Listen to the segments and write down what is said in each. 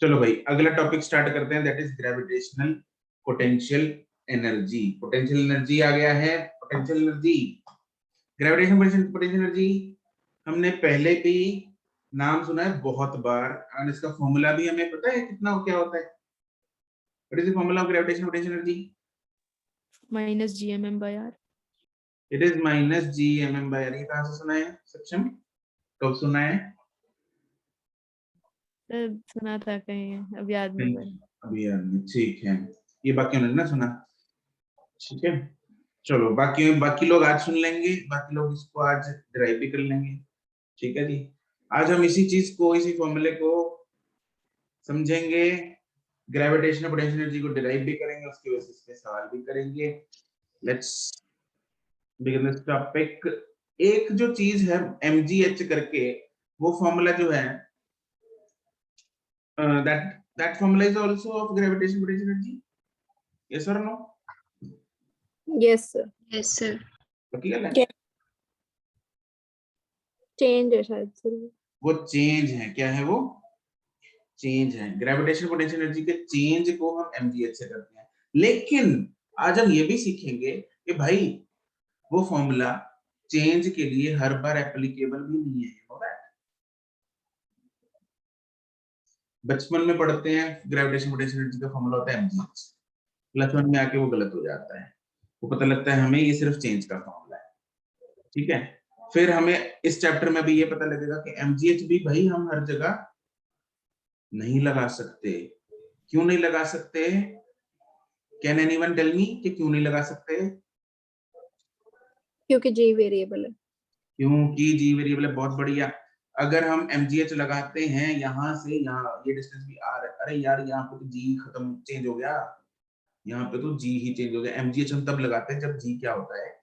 चलो भाई अगला टॉपिक स्टार्ट करते हैं, that is gravitational potential energy. Potential energy आ गया है। Potential energy, gravitational potential energy हमने पहले भी नाम सुना है बहुत बार, और इसका फॉर्मूला भी हमें पता है कितना क्या होता है। What is the formula of gravitational potential energy? Minus GMM/r। It is minus GMM/r। ये कहां से सुना है सक्षम, कब सुना है? सुना था कहीं, अब याद नहीं पड़ा। अभी याद नहीं, ठीक है। ये बाकी उन्होंने ना सुना, ठीक है। चलो बाकी लोग आज सुन लेंगे, बाकी लोग इसको आज ड्राइव भी कर लेंगे, ठीक है जी। आज हम इसी चीज को, इसी फॉर्मूले को समझेंगे, ग्रेविटेशनल पोटेंशियल एनर्जी को डिराइव भी करेंगे, उसके बेसिस पे सवाल भी करेंगे। Let's begin this topic. एक जो चीज है mgh करके, वो फॉर्मूला जो है that formula is also of gravitational potential energy, yes or no? Yes sir. Yes sir. पक्की गल है? चेंज है शायद से। वो चेंज है, क्या है वो? चेंज है। ग्रेविटेशनल पोटेंशियल एनर्जी के चेंज को हम mgh से करते हैं। लेकिन आज हम ये भी सीखेंगे कि भाई वो फॉर्मूला चेंज के लिए हर बार एप्लीकेबल भी नहीं है। बचपन में पढ़ते हैं ग्रेविटेशनल पोटेंशियल एनर्जी का फॉर्मूला होता है mgh, प्लस वन में आके वो गलत हो जाता है, वो पता लगता है हमें ये सिर्फ चेंज का फॉर्मूला है, ठीक है। फिर हमें इस चैप्टर में भी ये पता लगेगा कि mgh भी भाई हम हर जगह नहीं लगा सकते। क्यों नहीं लगा सकते? कैन एनीवन टेल मी कि क्यों नहीं लगा सकते? क्योंकि g वेरिएबल है। क्योंकि g वेरिएबल है, बहुत बढ़िया। अगर हम mgh लगाते हैं यहाँ से यहाँ, ये डिस्टेंस भी r है, अरे यार यहाँ पे तो g खत्म, चेंज हो गया, यहाँ पे तो g ही चेंज हो गया। mgh हम तब लगाते हैं जब g क्या होता है?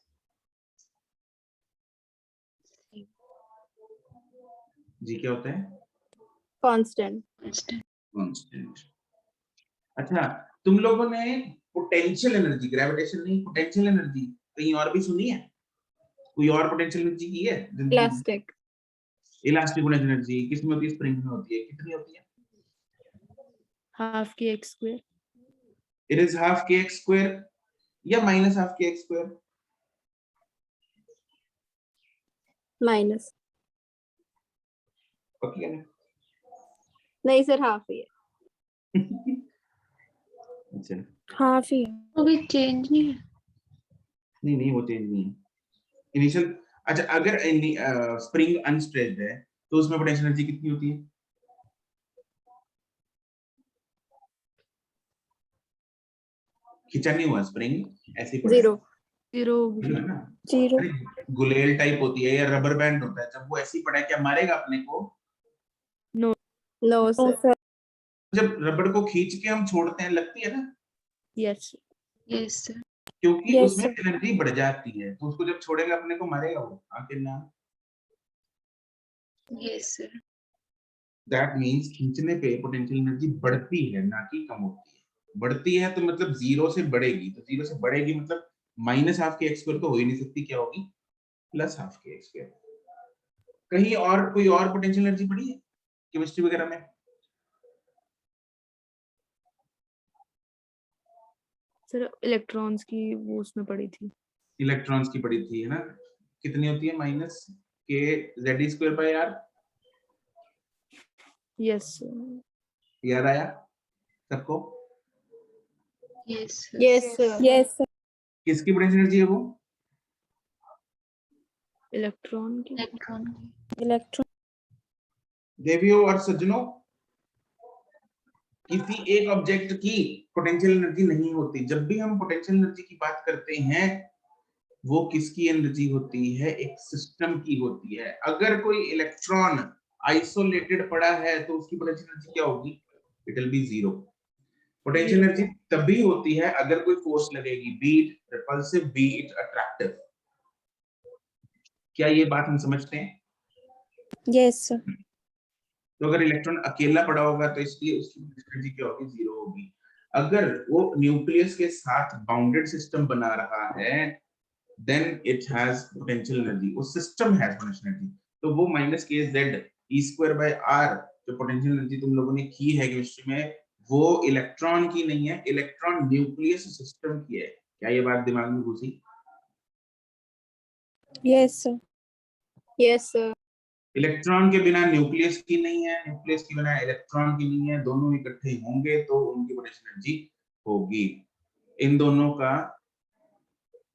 g क्या होता है? कांस्टेंट। कांस्टेंट। अच्छा, तुम लोगों ने पोटेंशियल एनर्जी, ग्रेविटेशन नहीं, पोटेंशियल एनर्जी कहीं और भी सुनी है? कोई और पोटेंशियल एनर्जी की है? इलास्टिक। इलास्टिक पोटेंशियल एनर्जी किसमें होती है? स्प्रिंग में होती है। कितनी होती है? Half kx²। It is half kx² या माइनस हाफ kx²? माइनस। पक्की है ना? नहीं सर हाफ ही है। अच्छा, हाफ ही। वो भी चेंज नहीं है। नहीं वो चेंज नहीं है इनिशियल। अच्छा, अगर स्प्रिंग अनस्ट्रेच्ड है तो उसमें पोटेंशियल एनर्जी कितनी होती है? खींचा नहीं हुआ स्प्रिंग, ऐसे ही पड़ा है। जीरो है ना? जीरो। अरे गुलेल टाइप होती है या रबर बैंड होता है, जब वो ऐसे ही पड़ा है क्या मारेगा अपने को? No sir. जब रबर को खींच के हम छोड़ते हैं लगती है ना? Yes Yes sir. क्योंकि Yes, उसमें sir. एनर्जी बढ़ जाती है, तो उसको जब छोड़ेगा अपने को मारेगा वो, आखिर ना। Yes sir. दैट मींस खींचने पे पोटेंशियल एनर्जी बढ़ती है, ना कि कम होती है। बढ़ती है तो मतलब जीरो से बढ़ेगी, तो जीरो से बढ़ेगी मतलब माइनस हाफ के x² तो हो ही नहीं सकती, क्या होगी? प्लस हाफ के x²। कहीं और कोई और पोटेंशियल एनर्जी पड़ी है केमिस्ट्री वगैरह में? सर इलेक्ट्रॉन्स की वो उसमें पड़ी थी। इलेक्ट्रॉन्स की पड़ी थी, है ना? कितनी होती है? Minus kz²/r। यस याद आया सबको? Yes sir. Yes sir. Yes sir. किसकी पोटेंशियल एनर्जी है वो? इलेक्ट्रॉन की। Electron. इलेक्ट्रॉन। देवियों और सज्जनों, किसी एक ऑब्जेक्ट की पोटेंशियल एनर्जी नहीं होती। जब भी हम पोटेंशियल एनर्जी की बात करते हैं, वो किसकी एनर्जी होती है? एक सिस्टम की होती है। अगर कोई इलेक्ट्रॉन आइसोलेटेड पड़ा है तो उसकी पोटेंशियल एनर्जी क्या होगी? It will be zero. Potential energy तभी होती है अगर कोई फोर्स लगेगी, B it repulsive, B it attractive. क्या ये बात हम समझते हैं? Yes sir. तो अगर इलेक्ट्रॉन अकेला पड़ा होगा तो इसलिए उसकी एनर्जी क्या होगी? जीरो होगी। अगर वो न्यूक्लियस के साथ बाउंडेड सिस्टम बना रहा है, then it has potential energy, वो सिस्टम has potential energy। तो वो minus kz e² by r जो पोटेंशियल एनर्जी तुम लोगों ने की है केमिस्ट्री में वो इलेक्ट्रॉन की नहीं है, इलेक्ट्रॉन न्यूक्लियस सिस्टम की है। क्या ये बात दिमाग में घुसी? Yes, sir. Yes, sir. Electron के बिना न्यूक्लियस की नहीं है, न्यूक्लियस के बिना इलेक्ट्रॉन की नहीं है, दोनों इकट्ठे होंगे तो उनकी पोटेंशियल एनर्जी होगी। इन दोनों का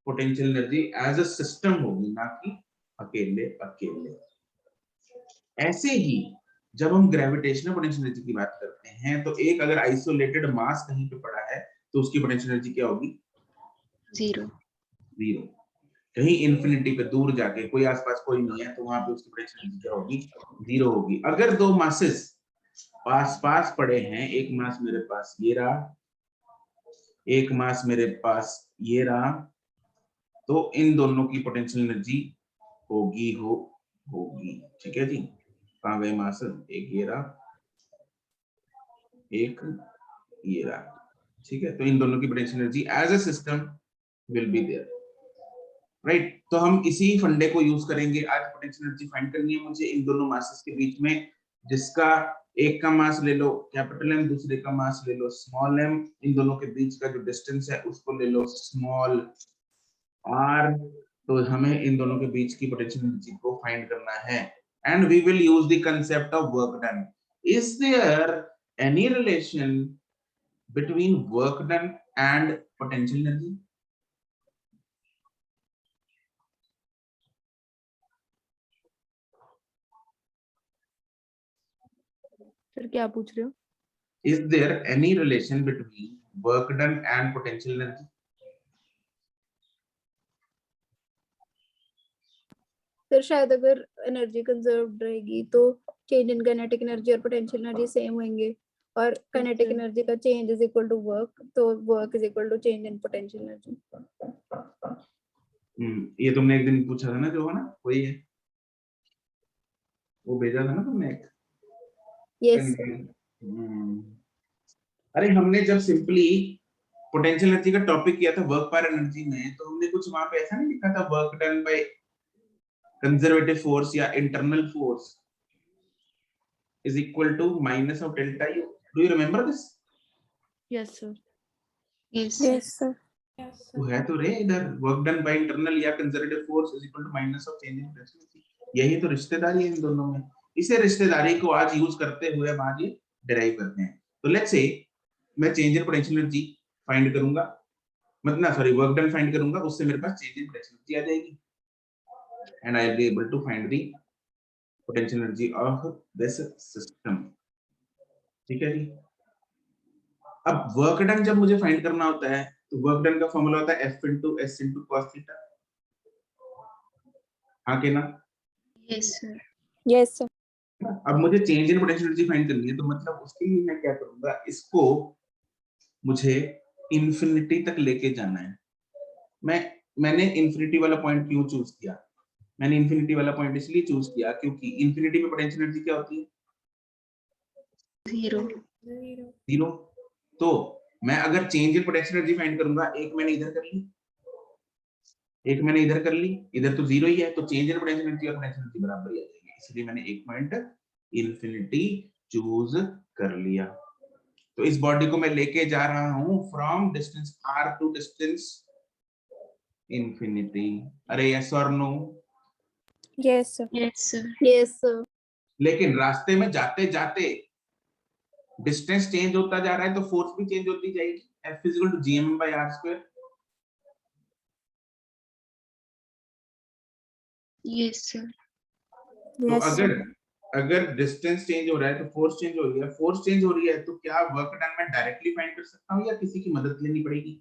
potential energy as a system होगी, ना कि अकेले अकेले। ऐसे ही जब हम ग्रेविटेशनल पोटेंशियल एनर्जी की बात करते हैं तो एक अगर आइसोलेटेड मास कहीं पे पड़ा है तो उसकी पोटेंशियल एनर्जी क्या होगी? 0 जीरो। कहीं इंफिनिटी पे दूर जाके कोई आसपास कोई नहीं है तो वहां पे उसकी पोटेंशियल एनर्जी क्या होगी? 0 होगी। अगर दो मासेस पास पास पड़े हैं, एक मास मेरे पास ये रहा, एक मास मेरे पास ये रहा, तो इन दोनों की पोटेंशियल एनर्जी होगी। ठीक है जी। कहाँ गए मास? एक ये रहा, एक ये रहा। ठीक है, तो इन दोनों की potential energy as a system will be there, right. तो हम इसी फंडे को यूज करेंगे। आज पोटेंशियल एनर्जी फाइंड करनी है मुझे इन दोनों मासेस के बीच में, जिसका एक का मास ले लो कैपिटल एम, दूसरे का मास ले लो स्मॉल एम, इन दोनों के बीच का जो डिस्टेंस है उसको ले लो स्मॉल आर। तो हमें इन दोनों के बीच की पोटेंशियल एनर्जी को फाइंड करना है and we will use the concept of work done. Is there any relation between work done and potential energy? Sir क्या पूछ रहे हो? Is there any relation between work done and potential energy? Sir शायद अगर energy conserve रहेगी तो change in kinetic energy और potential energy same होंगे, और काइनेटिक sir. एनर्जी का change is equal to work, तो work is equal to change in potential energy. ये तुमने एक दिन पूछा था ना, जो है ना वही है, वो भेजा था ना तुमने एक। यस। अरे हमने जब सिंपली पोटेंशियल एनर्जी का टॉपिक किया था वर्क पर एनर्जी में, तो हमने कुछ वहां पे ऐसा नहीं लिखा था work done by conservative force या internal force is equal to minus of delta U? Do you remember this? Yes, sir. yes yes sir. वो है तो रे इधर, वर्क डन बाय इंटरनल या conservative force is equal to minus of change in potential. यही तो रिश्तेदारी है इन दोनों में। इसे रिश्तेदारी को आज यूज करते हुए हम आज ये डिराइव करते हैं। तो लेट्स से मैं change in potential energy find करूंगा, मतलब सॉरी वर्क डन फाइंड करूंगा, उससे मेरे पास चेंज इन पोटेंशियल एनर्जी आ जाएगी and I will be able to find the potential energy of this system. ठीक है जी। अब वर्क डन जब मुझे फाइंड करना होता है तो वर्क डन का फॉर्मूला होता है F into S into cos theta. हाँ के ना? yes sir yes sir. अब मुझे change in potential energy find करनी है, तो मतलब उसके लिए मैं क्या करूंगा, इसको मुझे इंफिनिटी तक लेके जाना है। मैंने इंफिनिटी वाला पॉइंट क्यों चूज किया? मैंने इंफिनिटी वाला पॉइंट इसलिए चूज किया क्योंकि इंफिनिटी में पोटेंशियल एनर्जी क्या होती है? 0 जीरो। तो मैं अगर change in potential energy find करूंगा, एक मैंने इधर कर ली, एक मैंने इधर कर ली, इधर तो जीरो ही है, तो चेंज इन पोटेंशियल एनर्जी और पोटेंशियल एनर्जी बराबर ही आ जाएंगे, इसलिए मैंने एक पॉइंट इंफिनिटी चूज कर लिया। तो इस बॉडी को मैं लेके जा रहा हूं from distance r to distance infinity. अरे यस और no? Yes sir. yes sir yes sir. लेकिन रास्ते में जाते जाते डिस्टेंस चेंज होता जा रहा है तो फोर्स भी चेंज होती जाएगी। F is equal to gm by r square। yes sir तो अगर डिस्टेंस चेंज हो रहा है तो फोर्स चेंज हो रही है, फोर्स चेंज हो रही है तो क्या वर्क डन मैं डायरेक्टली फाइंड कर सकता हूँ या किसी की मदद लेनी पड़ेगी?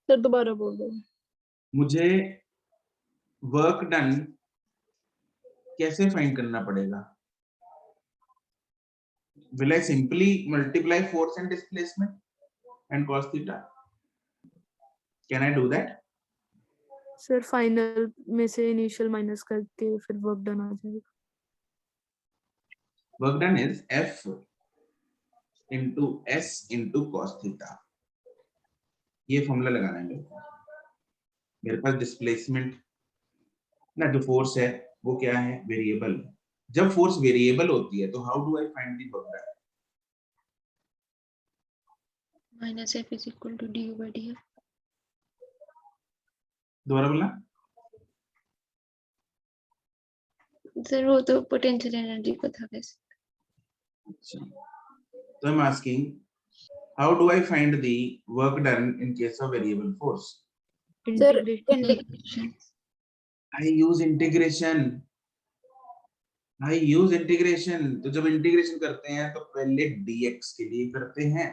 सर दोबारा बोल दो। मुझे वर्क डन कैसे फाइंड करना पड़ेगा? Will I simply multiply force and displacement and cos theta? Can I do that? Sir final में से इनिशियल माइनस करके फिर वर्क डन आ जाएगा। Work done is F into S into cos theta। ये formula लगाना है मेरे को। मेरे पास डिस्प्लेसमेंट ना, जो फोर्स है वो क्या है? वेरिएबल। जब फोर्स वेरिएबल होती है तो how do I find the work done? minus F is equal to du by df. दोबारा बोलना। सर वो तो पोटेंशियल एनर्जी को था वैसे. अच्छा, तो I am asking how do I find the work done in case of variable force? Sir, Integration. Integration. I use integration. तो जब इंटीग्रेशन करते हैं तो पहले dx के लिए करते हैं,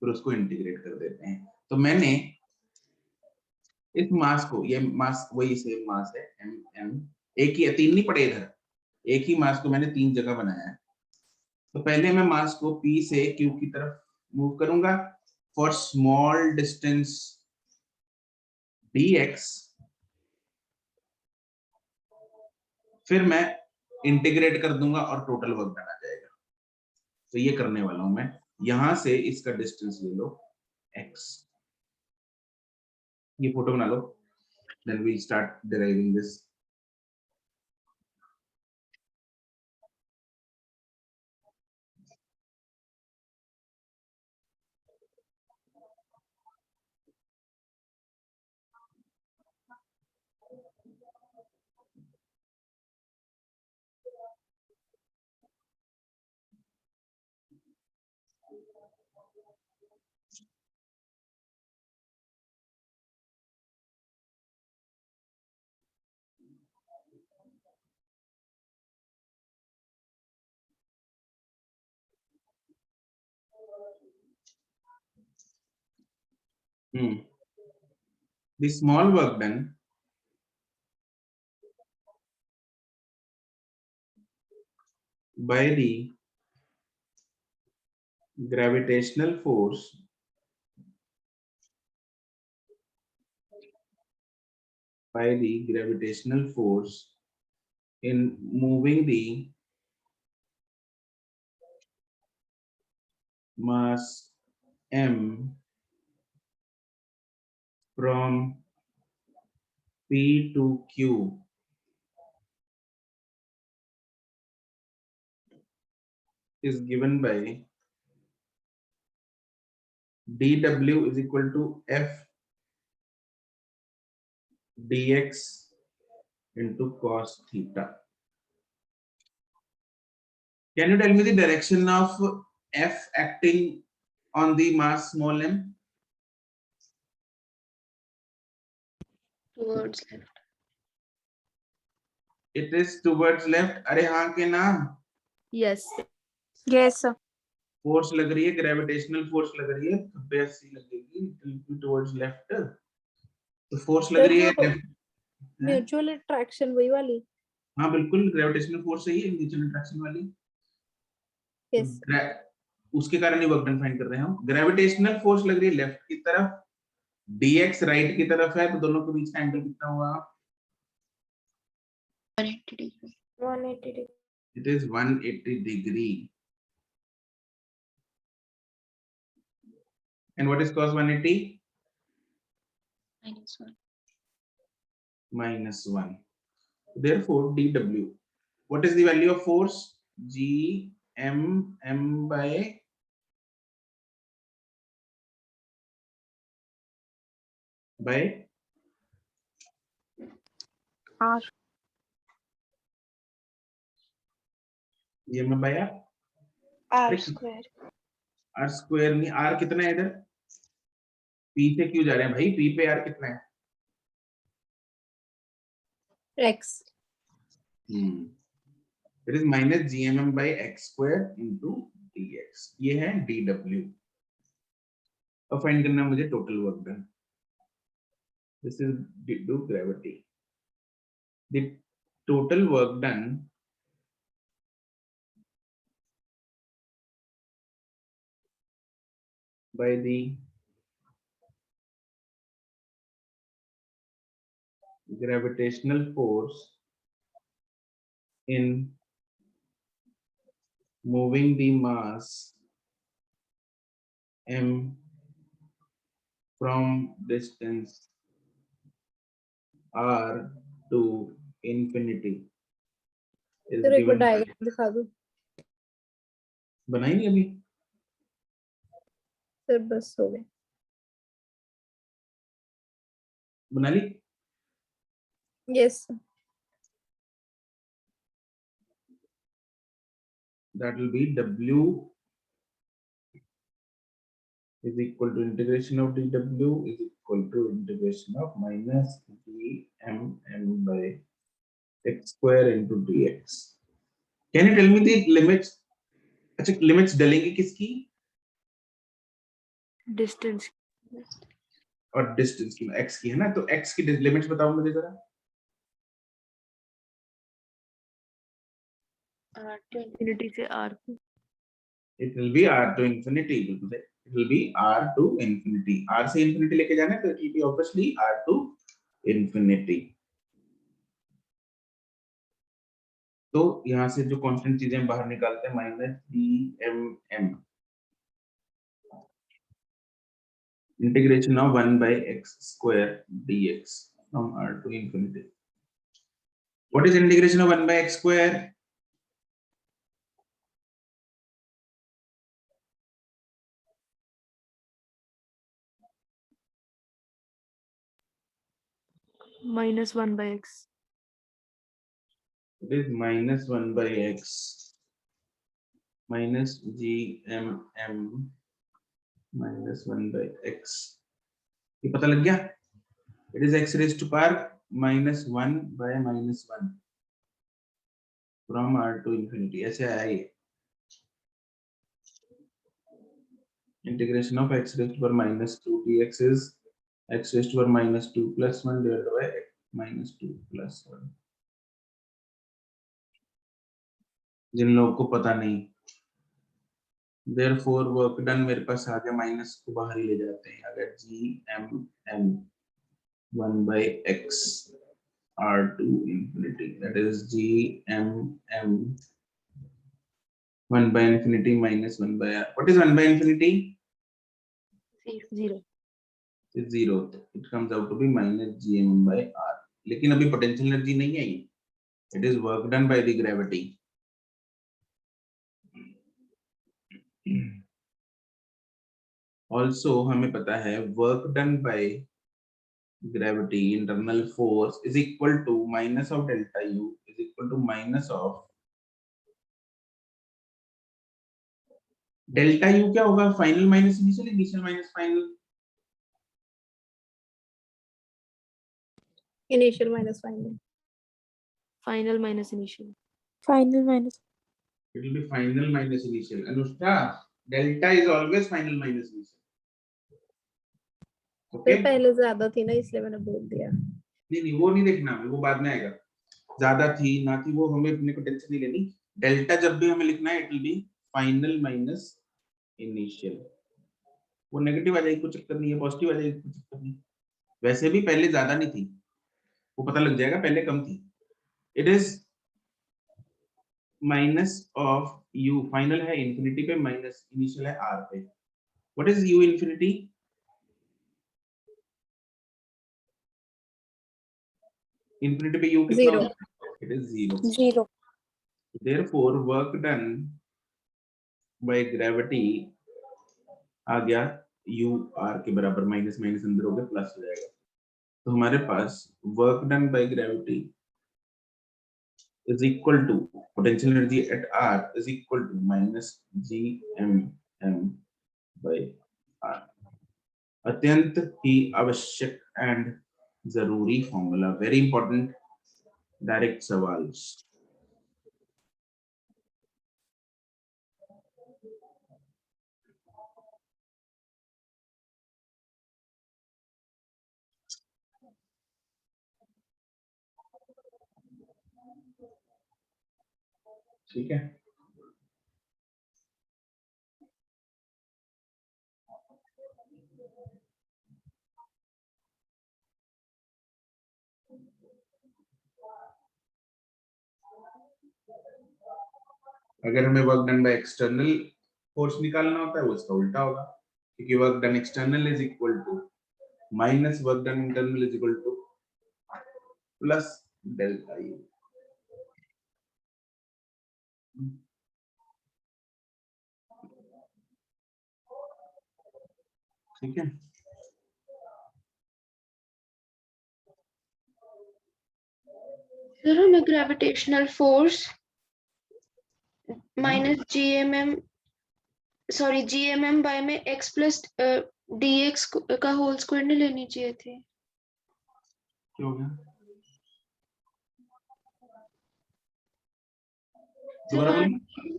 फिर उसको इंटीग्रेट कर देते हैं। तो मैंने इस मास को, ये मास वही सेम मास है m, एक ही है, तीन नहीं पड़े इधर, एक ही मास को मैंने तीन जगह बनाया है। तो पहले मैं मास को p से q की तरफ मूव करूंगा फॉर स्मॉल डिस्टेंस dx, फिर मैं इंटीग्रेट कर दूंगा और टोटल वर्क डन आ जाएगा। तो ये करने वाला हूं मैं। यहां से इसका डिस्टेंस ले लो x, ये फोटो बना लो, then we start deriving this. The small work done by the gravitational force in moving the mass m from p to q is given by dw is equal to f dx into cos theta. Can you tell me the direction of f acting on the mass small m? Towards left. It is towards left. अरे हाँ के नाम, Yes. yes sir. Force लग रही है, gravitational force लग रही है, ऐसी लगेगी टुवर्ड्स लेफ्ट। तो फोर्स लग Sir, रही है जो लेफ्ट। म्यूचुअल अट्रैक्शन वही वाली? हाँ बिल्कुल, ग्रेविटेशनल फोर्स सही है, म्यूचुअल अट्रैक्शन वाली। yes उसके कारण ही वर्क डन फाइंड कर रहे हैं हम। ग्रेविटेशनल फोर्स लग रही है लेफ्ट की तरफ, dx राइट की तरफ है, तो दोनों के बीच का एंगल कितना हुआ? 180 degree. 180 degree. It is 180 degree. And what is cos 180? -1. -1. Therefore, dw. What is the value of force? G m by r ये मैं by r square. r square नहीं, r कितना है इधर? p से क्यों जा रहे हैं भाई? p पे r कितना है? x. It is minus gmm by x square into dx. ये है dw। अब फाइंड करना है मुझे total work done. This is due to gravity. The total work done by the gravitational force in moving the mass m from distance r to infinity is sir एक बार given by, diagram दिखा दो बनाई नहीं अभी? Sir, बस हो गया। बना ली? Yes That will be W is equal to integration of dW is equal to integration of minus GMM by x square into dx. Can you tell me the limits? अच्छा, लिमिट्स डलेंगी किसकी? Distance और distance की, x की है ना, तो x की limits बताओ मुझे जरा। इन्फिनिटी से r को It will be r to infinity, बिल्कुल सही। It will be r to infinity, r से infinity लेके जाना है तो it will be obviously r to infinity। तो यहाँ से जो कांस्टेंट चीजें बाहर निकालते हैं, minus GMM integration of 1 by x square dx from r to infinity। What is integration of 1 by x square? -1 by x It is minus 1 by x minus GMM minus 1 by x। ये पता लग गया? It is x raised to power minus 1 by minus 1 from r to infinity। ऐसे आया ये। Integration of x raised to power minus 2 dx is x raised to power minus 2 plus 1 divided by x minus 2 plus 1। जिन लोगों को पता नहीं, therefore work done मेरे पास आ गया, minus को बाहर ही ले जाते हैं, अगर GMM 1 by x r to infinity, that is GMM 1 by infinity minus 1 by r। What is 1 by infinity? 0 is 0। It comes out to be minus GMM by r। लेकिन अभी पोटेंशियल एनर्जी नहीं है ये, it is work done by the gravity। Also हमें पता है work done by gravity, internal force is equal to minus of delta U is equal to minus of delta U। क्या होगा? Final minus initial, initial minus final. Initial minus final. Final minus initial final minus It will be final minus initial। Anushka, delta is always final minus initial। Sir Okay? पहले ज्यादा थी ना, इसलिए मैंने बोल दिया। नहीं वो नहीं देखना, वो बाद में आएगा। ज्यादा थी ना थी वो हमें अपने को टेंशन नहीं लेनी। डेल्टा जब भी हमें लिखना है, it will be final minus initial. वो नेगेटिव आ जाएगी, कोई चक्कर नहीं है, पॉजिटिव आ जाएगी, कोई चक्कर नहीं। वैसे भी पहले ज्यादा नहीं थी, वो पता लग जाएगा, पहले कम थी। It is minus of you, final है इंफिनिटी पे, माइनस इनिशियल है आर पे। What is you infinity? Infinity पे यू कितना होगा? It is 0। Therefore work done by gravity आ गया u r के बराबर, माइनस माइनस अंदर हो गया, प्लस हो जाएगा। तो हमारे पास work done by gravity is equal to potential energy at r is equal to minus GMM by r। अत्यंत ही आवश्यक एंड जरूरी फॉर्मूला, वेरी इंपॉर्टेंट डायरेक्ट सवाल। ठीक है, अगर हमें work done by external force निकालना होता है, वो इसका उल्टा होगा, क्योंकि work done external is equal to minus work done internal is equal to plus delta u. ठीक है, सर हमें gravitational force minus GMM by में x प्लस dx का होल स्क्वायर नहीं लेनी चाहिए थी। क्या हो गया? दोबारा बोलिए।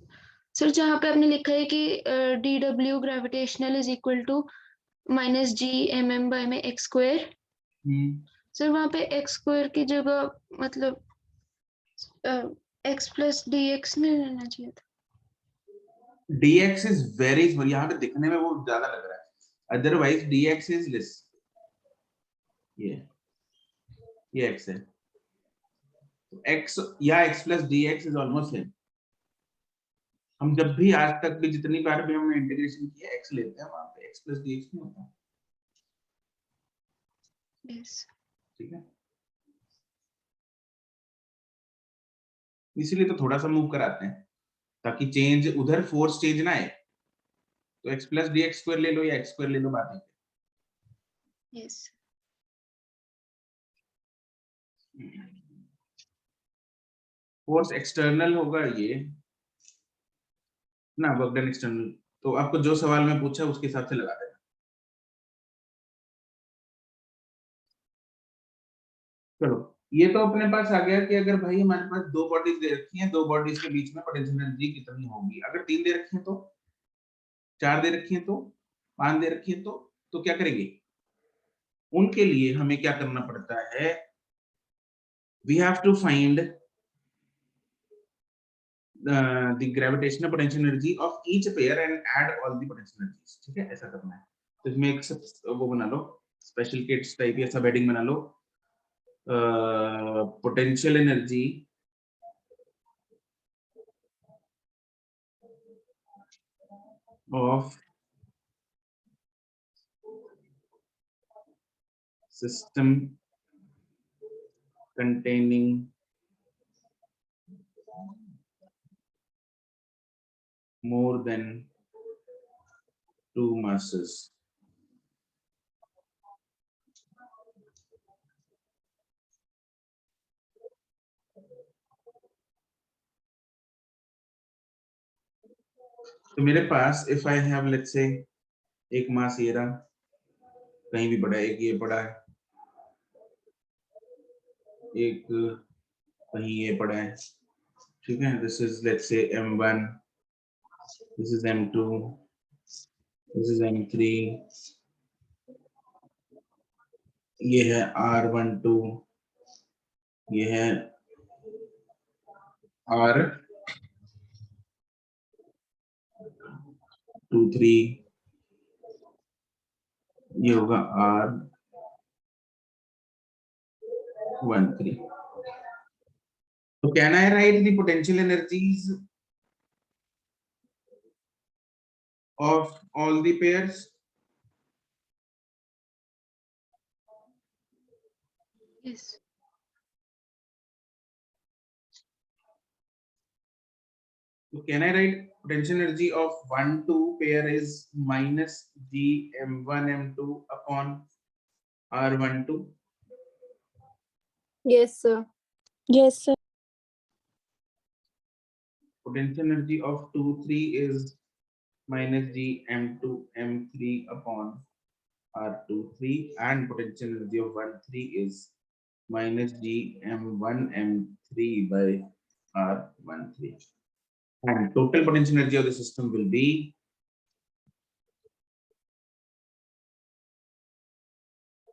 सर जहाँ पे आपने लिखा है कि DW gravitational is equal to minus GMM by में x स्क्वायर, सर वहाँ पे x स्क्वायर की जगह मतलब x प्लस dx नहीं लेना चाहिए था। dx इज वेरी स्मॉल, यहाँ पे दिखने में वो ज्यादा लग रहा है, अदरवाइज dx इज लेस। ये x है, तो x या x plus dx is almost same. हम जब भी आज तक भी जितनी बार भी हमने इंटीग्रेशन किया x लेते हैं, वहां पे x प्लस dx नहीं होता। Yes. ठीक है, इसीलिए तो थोड़ा सा मूव कराते हैं ताकि चेंज उधर फोर्स चेंज ना आए। तो x प्लस dx स्क्वायर ले लो या x स्क्वायर ले लो, बात है। Yes. फोर्स एक्सटर्नल होगा ये ना, वर्क डन एक्सटर्नल। तो आपको जो सवाल में पूछा उसके हिसाब से लगा देना। चलो, ये तो अपने पास आ गया कि अगर भाई हमारे पास दो बॉडीज दे रखी हैं, दो बॉडीज के बीच में पोटेंशियल एनर्जी कितनी होगी। अगर तीन दे रखी है तो, चार दे रखी है तो, पांच दे रखी है तो क्या करेंगे? उनके लिए हमें क्या करना पड़ता है? We have to find the gravitational potential energy of each pair and add all the potential energies। ठीक है, ऐसा करना है। तो इसमें एक वो बना लो, स्पेशल किट्स टाइप या सब हेडिंग बना लो, potential energy of system containing more than two masses। तो मेरे पास if I have let's say एक मास ये रहा, कहीं भी पड़ा है, एक ये पड़ा है, एक कहीं ये पड़ा है। ठीक है, this is let's say M1, this is M2, this is M3, ये है R12, ये है R23, ये होगा R13। So can I write the potential energies of all the pairs? Yes. So can I write potential energy of 1-2 pair is minus Gm1 M2 upon R12? Yes, sir. Yes, sir. Potential energy of 2-3 is minus Gm2 M3 upon R23, and potential energy of 1-3 is minus Gm1 M3 by R13. And total potential energy of the system will be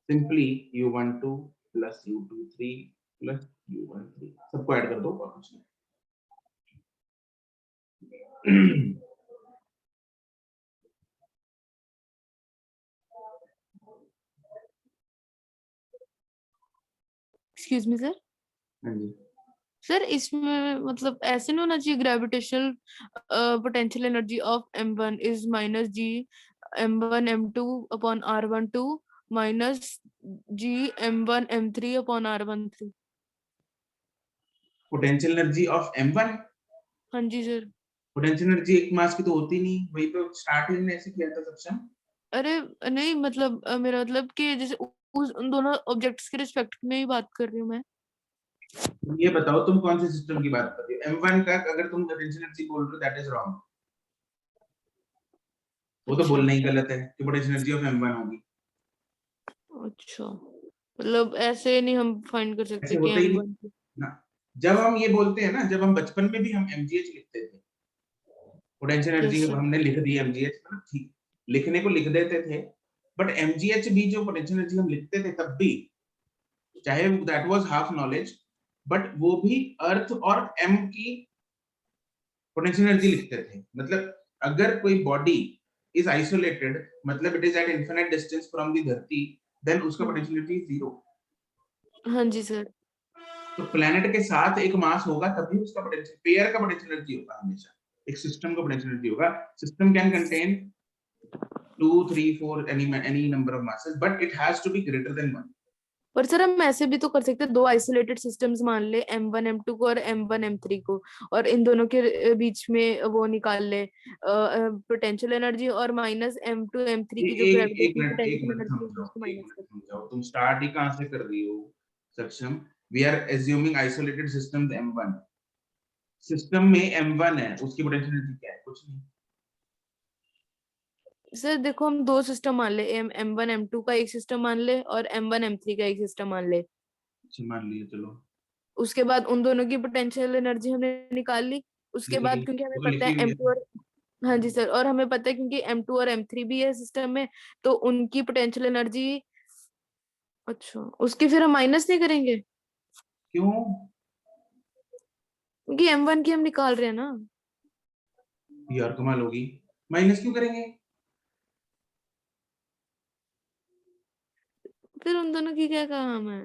simply U12 plus U23 plus U13। सबको add कर दो और कुछ नहीं। Excuse me sir. हाँ जी, sir इसमें मतलब ऐसे नहीं होना चाहिए gravitational potential energy of M1 is minus G M1 M2 upon R12 minus G M1 M3 upon R13। potential energy of M1 हाँ जी सर। पोटेंशियल एनर्जी एक मास की तो होती नहीं, वही तो स्टार्टिंग में ऐसे किया था सक्षम। अरे नहीं मतलब मेरा मतलब कि जैसे उन दोनों ऑब्जेक्ट्स के रिस्पेक्ट में ही बात कर रही हूँ मैं। ये बताओ तुम कौन से सिस्टम की बात कर रही हो? M1 का अगर तुम पोटेंशियल एनर्जी बोल रहे हो दैट इज रॉन्ग, वो तो अच्छा बोलना ही गलत है कि पोटेंशियल एनर्जी ऑफ M1 होगी। अच्छा, मतलब ऐसे नहीं हम फाइंड कर सकते ऐसे कि होता ही नहीं M1 ना। जब हम ये बोलते हैं ना, जब हम बचपन में भी हम mgh लिखते थे, पोटेंशियल एनर्जी यस सर। हमने लिख दी mgh, मतलब ठीक लिखने को लिख देते थे, बट mgh भी जो पोटेंशियल एनर्जी हम लिखते थे तब भी, चाहे that was half knowledge, but वो भी अर्थ और m की पोटेंशियल एनर्जी लिखते थे। मतलब अगर कोई बॉडी इज आइसोलेटेड, मतलब it is at infinite distance from the धरती, देन उसका पोटेंशियल एनर्जी जीरो। हाँ जी सर। तो प्लेनेट के साथ एक मास होगा तभी उसका पोटेंशियल, पेयर का पोटेंशियल एनर्जी होगा हमेशा, एक सिस्टम का पोटेंशियल एनर्जी होगा। System can contain 2 3 4 any number of masses, but it has to be greater than 1. पर सर हम ऐसे भी तो कर सकते हैं, दो आइसोलेटेड सिस्टम्स मान ले M1 M2 को और M1 M3 को, और इन दोनों के बीच में वो निकाल ले पोटेंशियल एनर्जी, और माइनस M2 M3 की जो एक ग्रेविटेशनल मिनट एक पोटेंशियल मिनट एनर्जी थम है जाओ, उसको एक माइनस मिनट कर। थम जाओ, तुम स्टार्ट ही कहां से कर रही हो सक्षम? We are assuming isolated system M1, system में M1 है, उसकी पोटेंशियल एनर्जी क्या है? कुछ नहीं। सर देखो हम दो सिस्टम मान ले, M1 M2 का एक सिस्टम मान ले और M1 M3 का एक सिस्टम मान ले। अच्छा मान लिया, चलो उसके बाद उन दोनों की पोटेंशियल एनर्जी हमने निकाल ली। उसके लिख ली, बाद क्योंकि हमें वो तो पता लिखी है हुई है। M2 और, हाँ जी सर, और हमें पता है क्योंकि M2 और M3 भी है सिस्टम में, तो उनकी पोटेंशियल एनर्जी, अच्छा उसकी फिर हम माइनस नहीं करेंगे क्यों? क्योंकि M1 की हम निकाल रहे हैं ना। यार कमाल होगी, माइनस क्यों करेंगे? फिर उन दोनों की क्या काम है?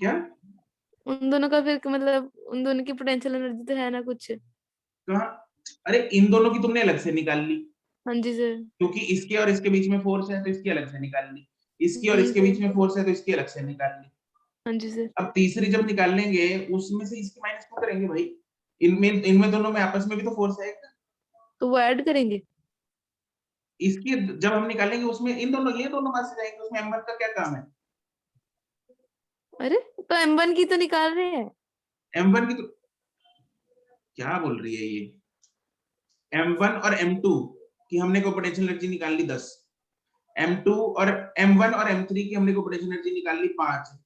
क्या? उन दोनों का फिर मतलब उन दोनों की पोटेंशियल एनर्जी तो है ना कुछ। कहा? अरे इन दोनों की तुमने अलग से निकाल ली, हाँ जी सर। क्योंकि इसके और इसके बीच में फोर्स है तो इसकी अलग से निकाल ली, इसकी और नहीं इसके बीच में सर। फोर्स है तो इसकी अलग से निकाल ली। हाँ जी सर। अब तीसरी जब निकाल लेंगे उसमें से इसकी माइनस क्यों करेंगे भाई? इनमें दोनों में आपस में भी तो फोर्स है। तो वो ऐड करेंगे। इसकी जब हम निकालेंगे उसमें इन दोनों, ये दोनों मास जाएंगे, उसमें M1 का क्या काम है? अरे तो M1 की तो निकाल रहे हैं। M1 की तो क्या बोल रही है ये? M1 और M2 की हमने को पोटेंशियल एनर्जी निकाल ली 10, M2 और M1 और M3 की हमने को पोटेंशियल एनर्जी निकाल ली 5,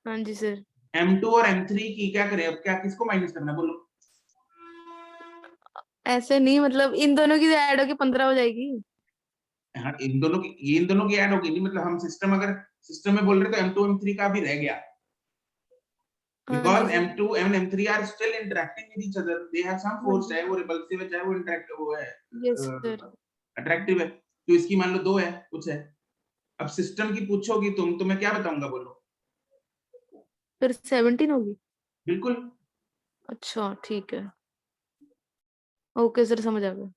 हाँ जी सर। M2 और M3 की क्या करें? अब क्या किसको माइनस करना है बोलो? ऐसे नहीं, मतलब इन दोनों की ऐड होके 15 हो जाएगी। हाँ इन दोनों की, ये इन दोनों की ऐड होगी नहीं, मतलब हम सिस्टम, अगर सिस्टम में बोल रहे तो M2 M3 का भी रह गया, हाँ जी because sir. M2 and M3 are still interacting with each other, they have some हाँ force, जी चाहे वो repulsive है चाहे वो इंटरेक्ट वो है यस सर। अट्रैक्टिव है। तो इसकी मान लो 2 है, कुछ है। अब सिस्टम की पूछोगी तुम, तो मैं क्या बताऊंगा बोलो? फिर 17 होगी। बिल्कुल। अच्छा ठीक है, ओके सर समझ आ गया।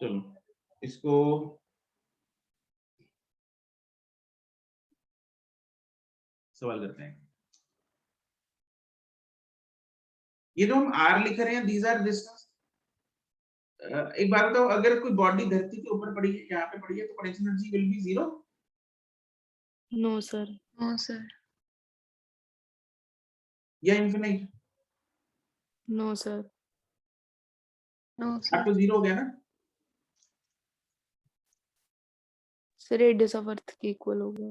चलो इसको सवाल करते हैं। ये जो हम R लिख रहे हैं, these are distance, एक बात बताओ, अगर कोई बॉडी धरती के ऊपर पड़ी है, यहाँ पे पड़ी है, तो potential energy will be zero no sir. No sir. या इनफिनिट? No sir. नो अब सर। तो जीरो हो गया ना। सर रेडियस ऑफ अर्थ के इक्वल होगा।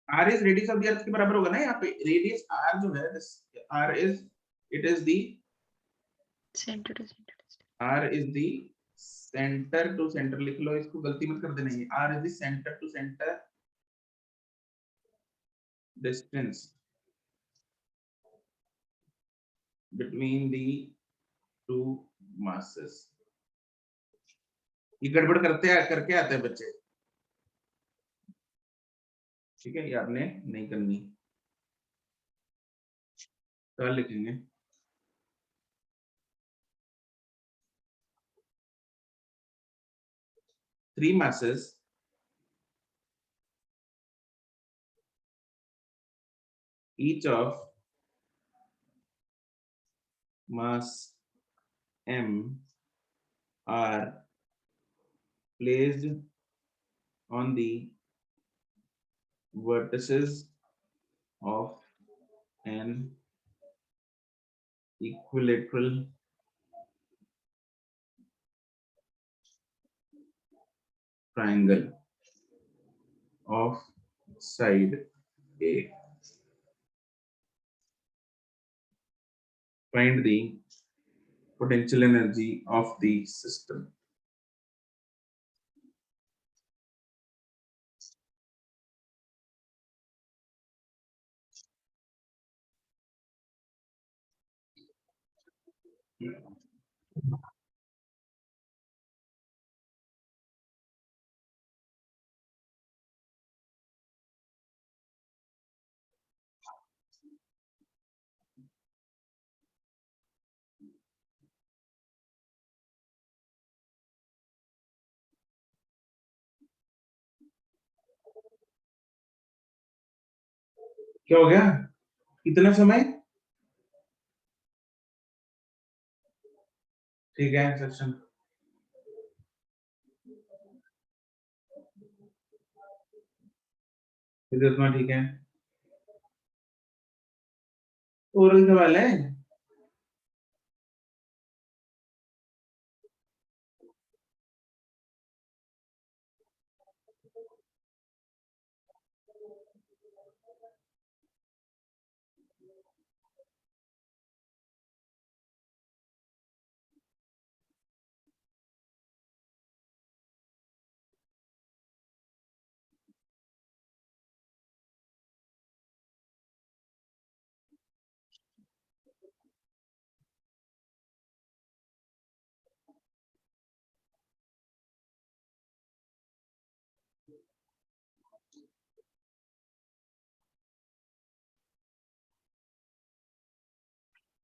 R is radius of the earth के बराबर होगा ना, यहाँ पे रेडियस R जो है, R is, it is the, center to center. R is the center to center, लिख लो इसको, गलती मत कर देना, ये R is the center to center distance between the two masses। ये गड़बड़ करके आते हैं बच्चे, ठीक है, ये आपने नहीं करनी। कल लिखेंगे। Three masses each of mass m are placed on the vertices of an equilateral triangle of side A. Find the potential energy of the system. क्या हो गया? कितना समय? ठीक है सेक्शन। इतना ठीक है। ओरल सवाल है।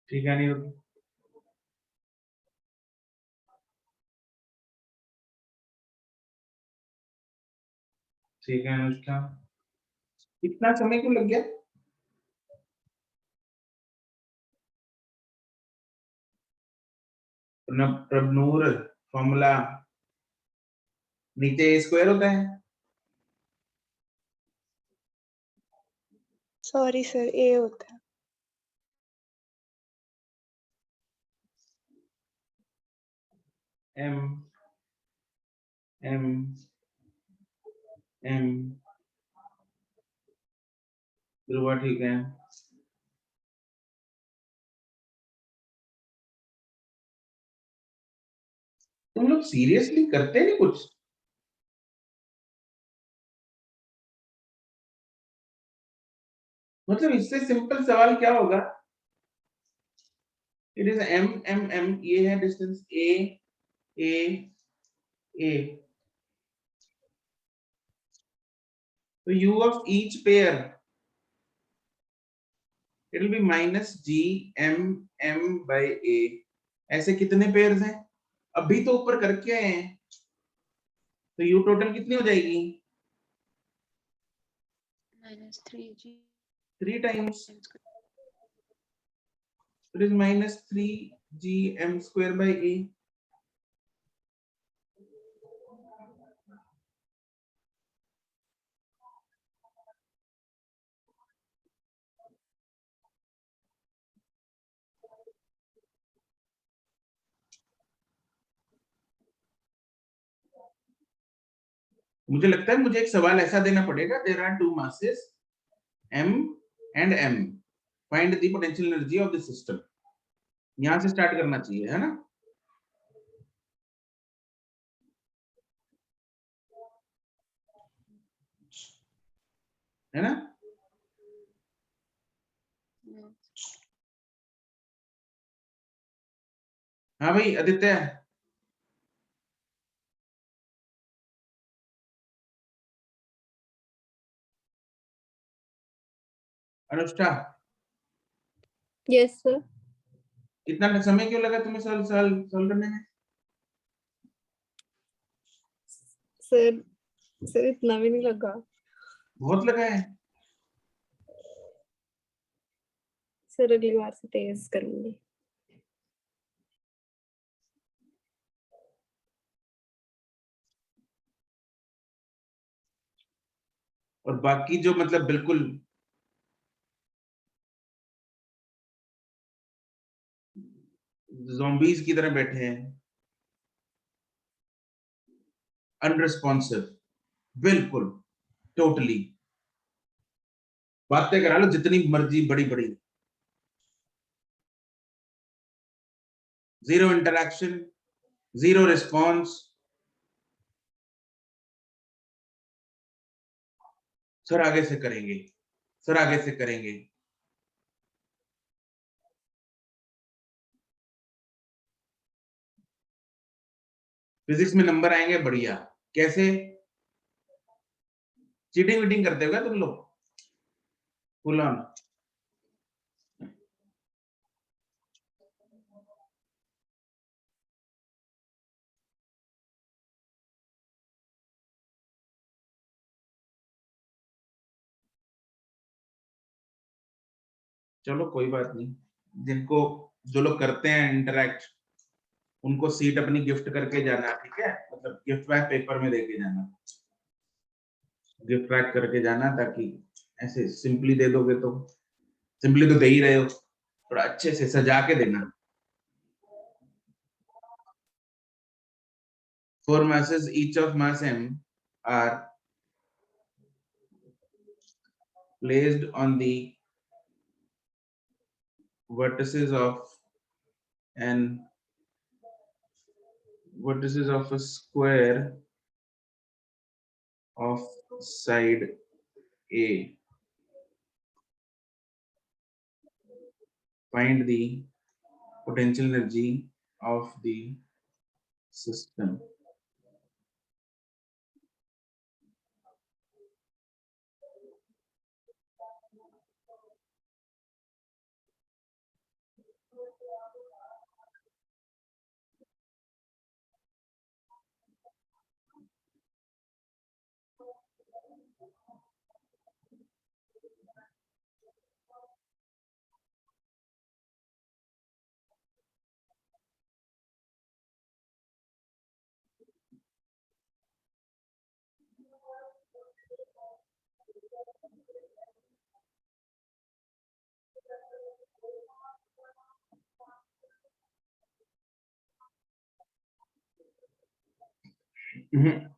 ठीक है, नहीं होगी। ठीक है अनुष्का, इतना समय क्यों लग गया? प्रबनूर फॉर्मूला नीचे ए स्क्वायर होता है। सॉरी सर, ए होता है। एम एम एम ध्रुवा ठीक है। तुम लोग सीरियसली करते नहीं कुछ? मतलब इससे सिंपल सवाल क्या होगा? It is m m m, ये है डिस्टेंस ए ए ए, तो u of each pair it will be minus g m m by a। ऐसे कितने पेयर्स हैं? अभी तो ऊपर करके आए हैं, तो u टोटल कितनी हो जाएगी? -3g 3 times, it is minus 3g m square by a। मुझे लगता है मुझे एक सवाल ऐसा देना पड़ेगा, there are two masses m and m, find the potential energy of the system। यहां से स्टार्ट करना चाहिए, है ना? है ना? हाँ भाई आदित्य, अनुष्ठा, यस सर। इतना समय क्यों लगा तुम्हें सॉल्व करने में? सर सर इतना भी नहीं लगा। बहुत लगा है। सर अगली बार से तेज करूंगी। और बाकी जो मतलब बिल्कुल ज़ॉम्बीज की तरह बैठे हैं, अनरिस्पॉन्सिव, बिल्कुल टोटली, बातें करा लो जितनी मर्जी बड़ी बड़ी, zero interaction, zero response. Sir आगे से करेंगे, सर आगे से करेंगे। फिजिक्स में नंबर आएंगे बढ़िया। कैसे? चीटिंग वीटिंग करते हो क्या तुम लोग? Full on. चलो कोई बात नहीं, जिनको जो लोग करते हैं इंटरैक्ट, उनको सीट अपनी गिफ्ट करके जाना, ठीक है? मतलब गिफ्ट बैग पेपर में देके जाना, गिफ्ट पैक करके जाना, ताकि ऐसे सिंपली दे दोगे तो, सिंपली तो दे ही रहे हो, थोड़ा अच्छे से सजा के देना। 4 masses each of mass m are placed on the vertices of a square of side A. Find the potential energy of the system.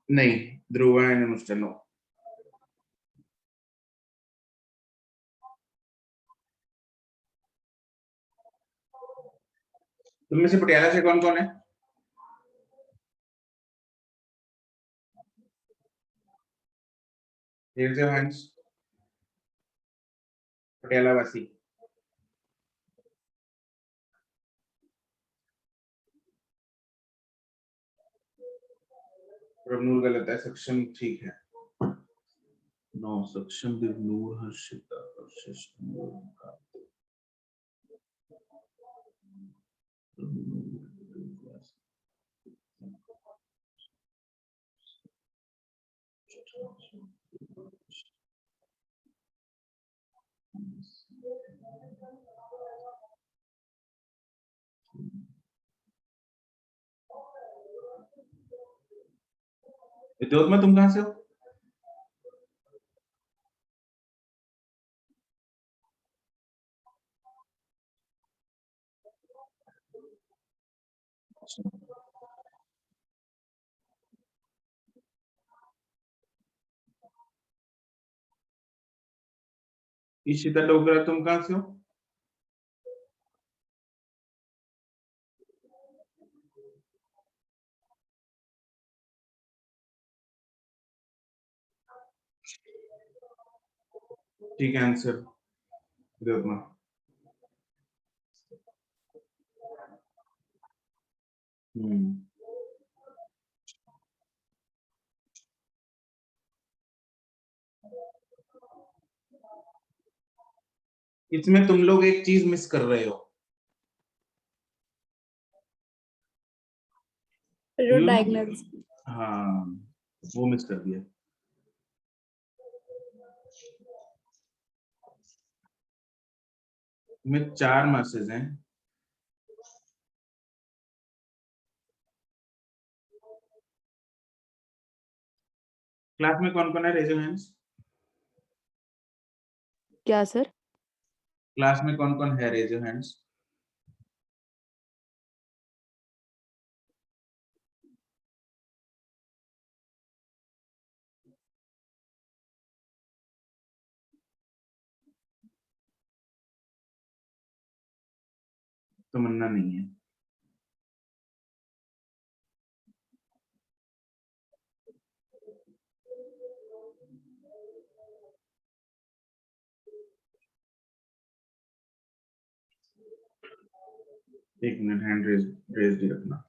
नहीं, ध्रुव एंड अनुष्ठा नो। तुम में से पटियाला से कौन कौन है? हैंड्स, पटियाला वासी। प्रभनूर गलत है, सक्षम ठीक है। नो, सक्षम दिवनूर हर्षिता हर्षित विद्योत में तुम कहां से हो? ईशिता डोगरा तुम कहां से हो? ठीक है आंसर विद्योत में। इसमें तुम लोग एक चीज मिस कर रहे हो। जो डायगोनल्स, हाँ, वो मिस कर दिया। में 4 मासेस हैं। क्लास में कौन कौन है? Raise your hands. क्या सर? क्लास में कौन कौन है? Raise your hands. तमन्ना नहीं है। एक मिनट, हैंड रेज ही रखना।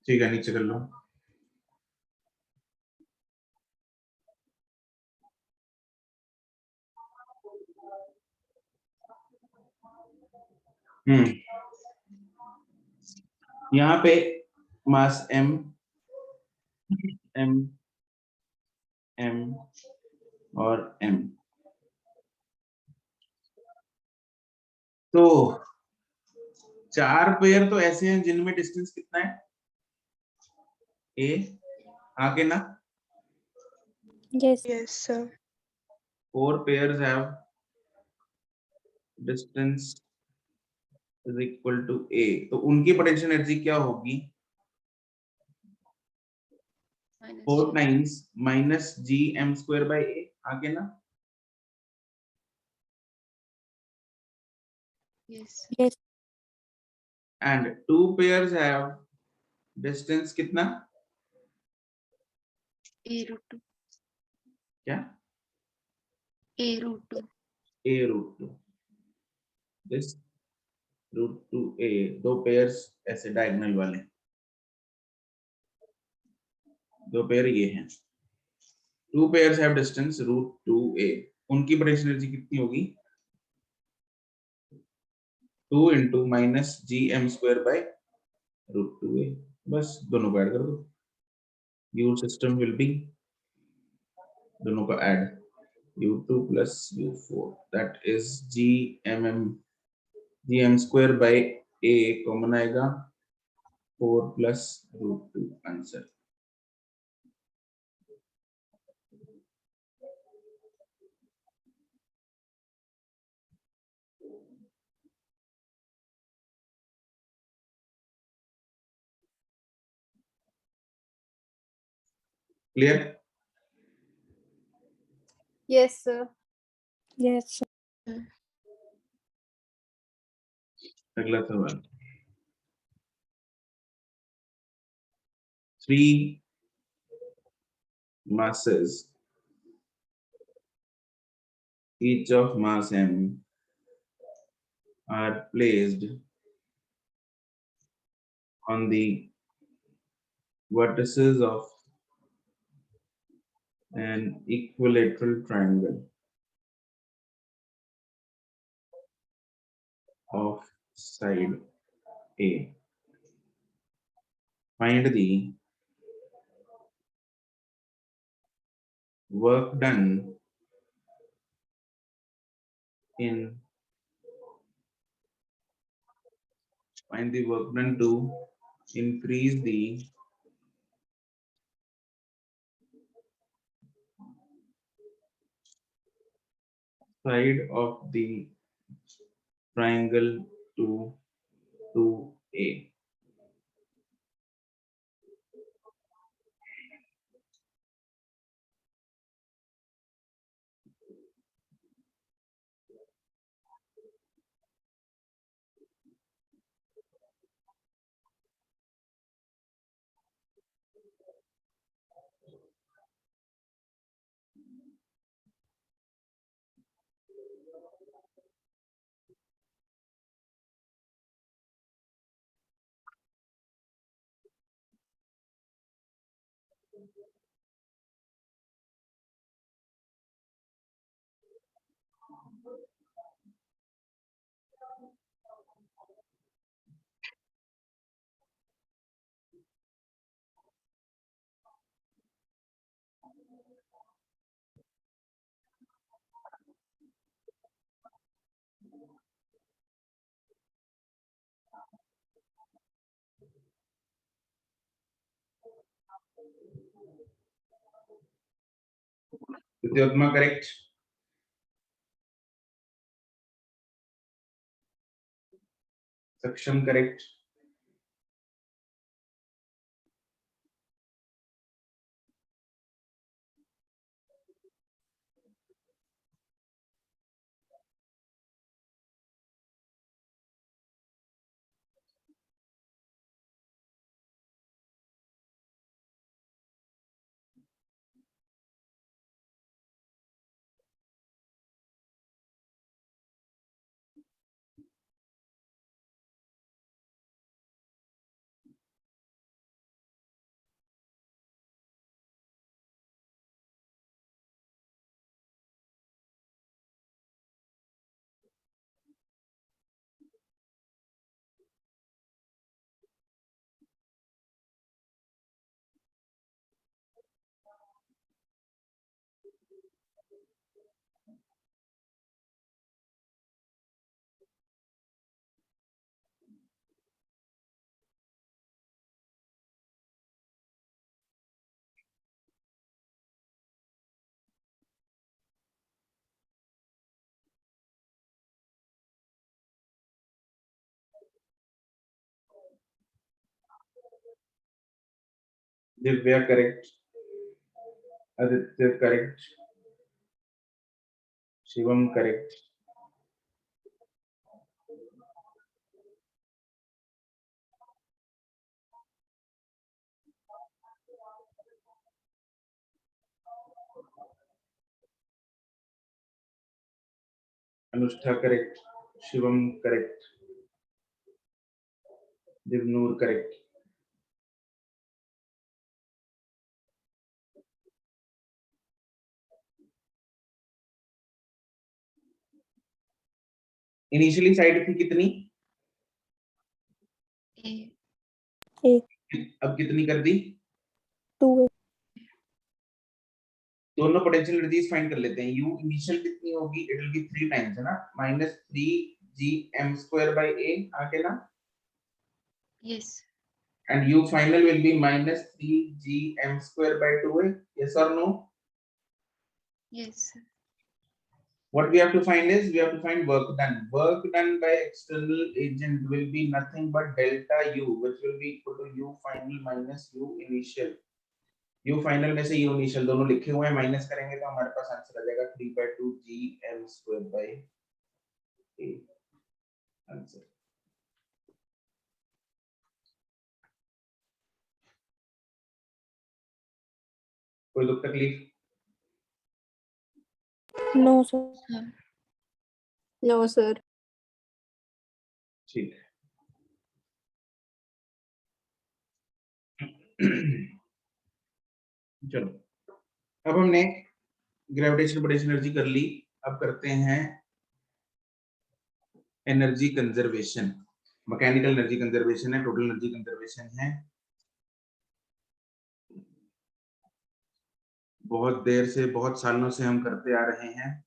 ठीक है, नीचे कर लो। यहाँ पे मास m m m और m, तो 4 पेयर तो ऐसे हैं जिनमें डिस्टेंस कितना है? a आगे ना। Yes. Yes, sir. 4 pairs have distance is equal to a, तो उनकी पोटेंशियल एनर्जी क्या होगी? 4 times minus G M square by A, आगे ना। Yes. Yes. And 2 pairs have distance कितना? A root 2. क्या? A root 2. a root 2, this root 2 a, 2 pairs ऐसे diagonal वाले, 2 पेयर ये हैं। 2 pairs have distance root 2 a, उनकी पोटेंशियल एनर्जी कितनी होगी? 2 into minus G M square by root 2 a, बस दोनों को ऐड कर दो। your system will be, दोनों को add, u2 plus u4, that is gm square by a common आएगा, 4 plus root 2 answer. Clear? Yes, sir. Yes, sir. अगला सवाल, 3 masses each of mass m are placed on the vertices of an equilateral triangle of side A. Find the work done in to increase the side of the triangle to 2A. Pratyodma correct. Saksham correct. Divya correct. Aditya correct. Shivam correct. Anushka correct. Shivam correct. Divnoor correct. Initially side थी कितनी? अब कितनी कर दी? 2 दोनों potential energies find कर लेते हैं। U initial कितनी होगी? इट विल बी 3 टाइम्स है ना, -3gm² आके ना, Yes. and U final will be -3gm²/2a. Yes or no? Yes. What we have to find is, we have to find work done. Work done by external agent will be nothing but delta U, which will be equal to U final minus U initial. U final में से U initial दोनों लिखे हुए हैं, minus करेंगे तो हमारे पास answer आ जाएगा 3/2gm²/a आंसर। कोई दुख तकलीफ? No sir. No sir. ठीक है। चलो, अब हमने ग्रेविटेशनल पोटेंशियल एनर्जी कर ली, अब करते हैं energy conservation. Mechanical energy conservation है, टोटल एनर्जी कंजर्वेशन है। बहुत देर से, बहुत सालों से हम करते आ रहे हैं,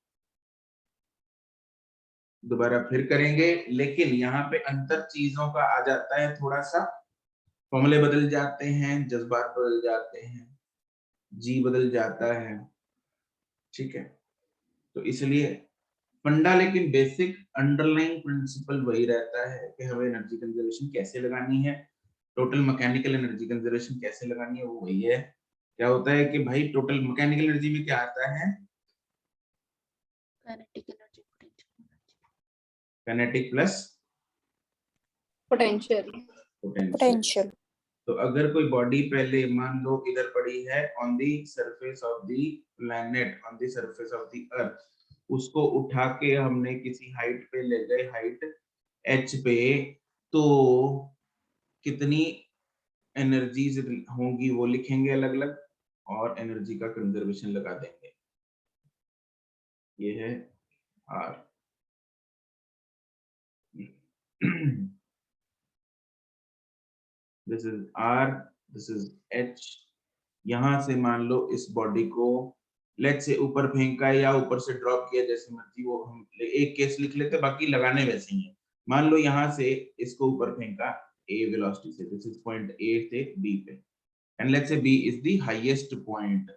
दोबारा फिर करेंगे, लेकिन यहाँ पे अंतर चीजों का आ जाता है थोड़ा सा, फॉर्मूले बदल जाते हैं, जज्बात बदल जाते हैं, जी बदल जाता है, ठीक है। तो इसलिए फंडा, लेकिन बेसिक अंडरलाइंग प्रिंसिपल वही रहता है कि हमें एनर्जी कंजर्वेशन कैसे लगानी है, टोटल मैकेनिकल एनर्जी कंजर्वेशन कैसे लगानी है, वो वही है। क्या होता है कि भाई टोटल मैकेनिकल एनर्जी में क्या आता है? Kinetic energy, kinetic plus Potential. तो अगर कोई बॉडी पहले मान लो इधर पड़ी है on the surface of the planet, on the surface of the अर्थ, उसको उठा के हमने किसी हाइट पे ले गए, हाइट h पे, तो कितनी एनर्जीज होंगी वो लिखेंगे अलग अलग, और एनर्जी का कंजर्वेशन लगा देंगे। ये है R। This is R, this is H। यहां से मान लो इस बॉडी को लेट से ऊपर फेंका या ऊपर से ड्रॉप किया, जैसे मर्जी, वो हम एक केस लिख लेते, बाकी लगाने वैसे ही है। मान लो यहां से इसको ऊपर फेंका a वेलोसिटी से, दिस इज पॉइंट A से B पे, and let's say B is the highest point.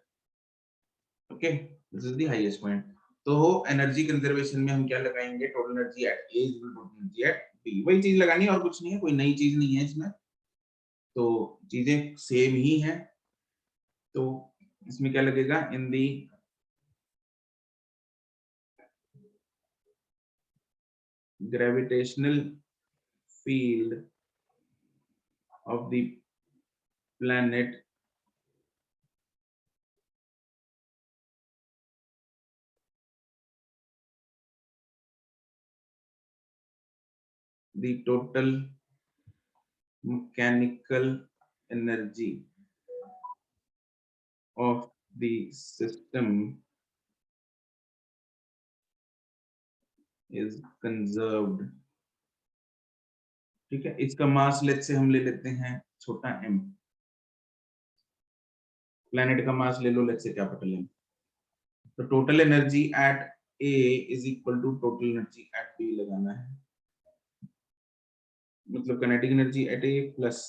Okay, this is the highest point. तो एनर्जी कंजर्वेशन में हम क्या लगाएंगे? Total energy at A is equal to total energy at B। वही चीज लगानी है और कुछ नहीं है, कोई नई चीज नहीं है इसमें, तो चीजें सेम ही है। तो इसमें क्या लगेगा? इन दी gravitational field of the planet the total mechanical energy of the system is conserved। ठीक है, इसका मास लेट से हम ले लेते हैं छोटा m, प्लेनेट का मास ले लो लेट से कैपिटल M। तो total energy at A is equal to total energy at B लगाना है, मतलब kinetic energy at A plus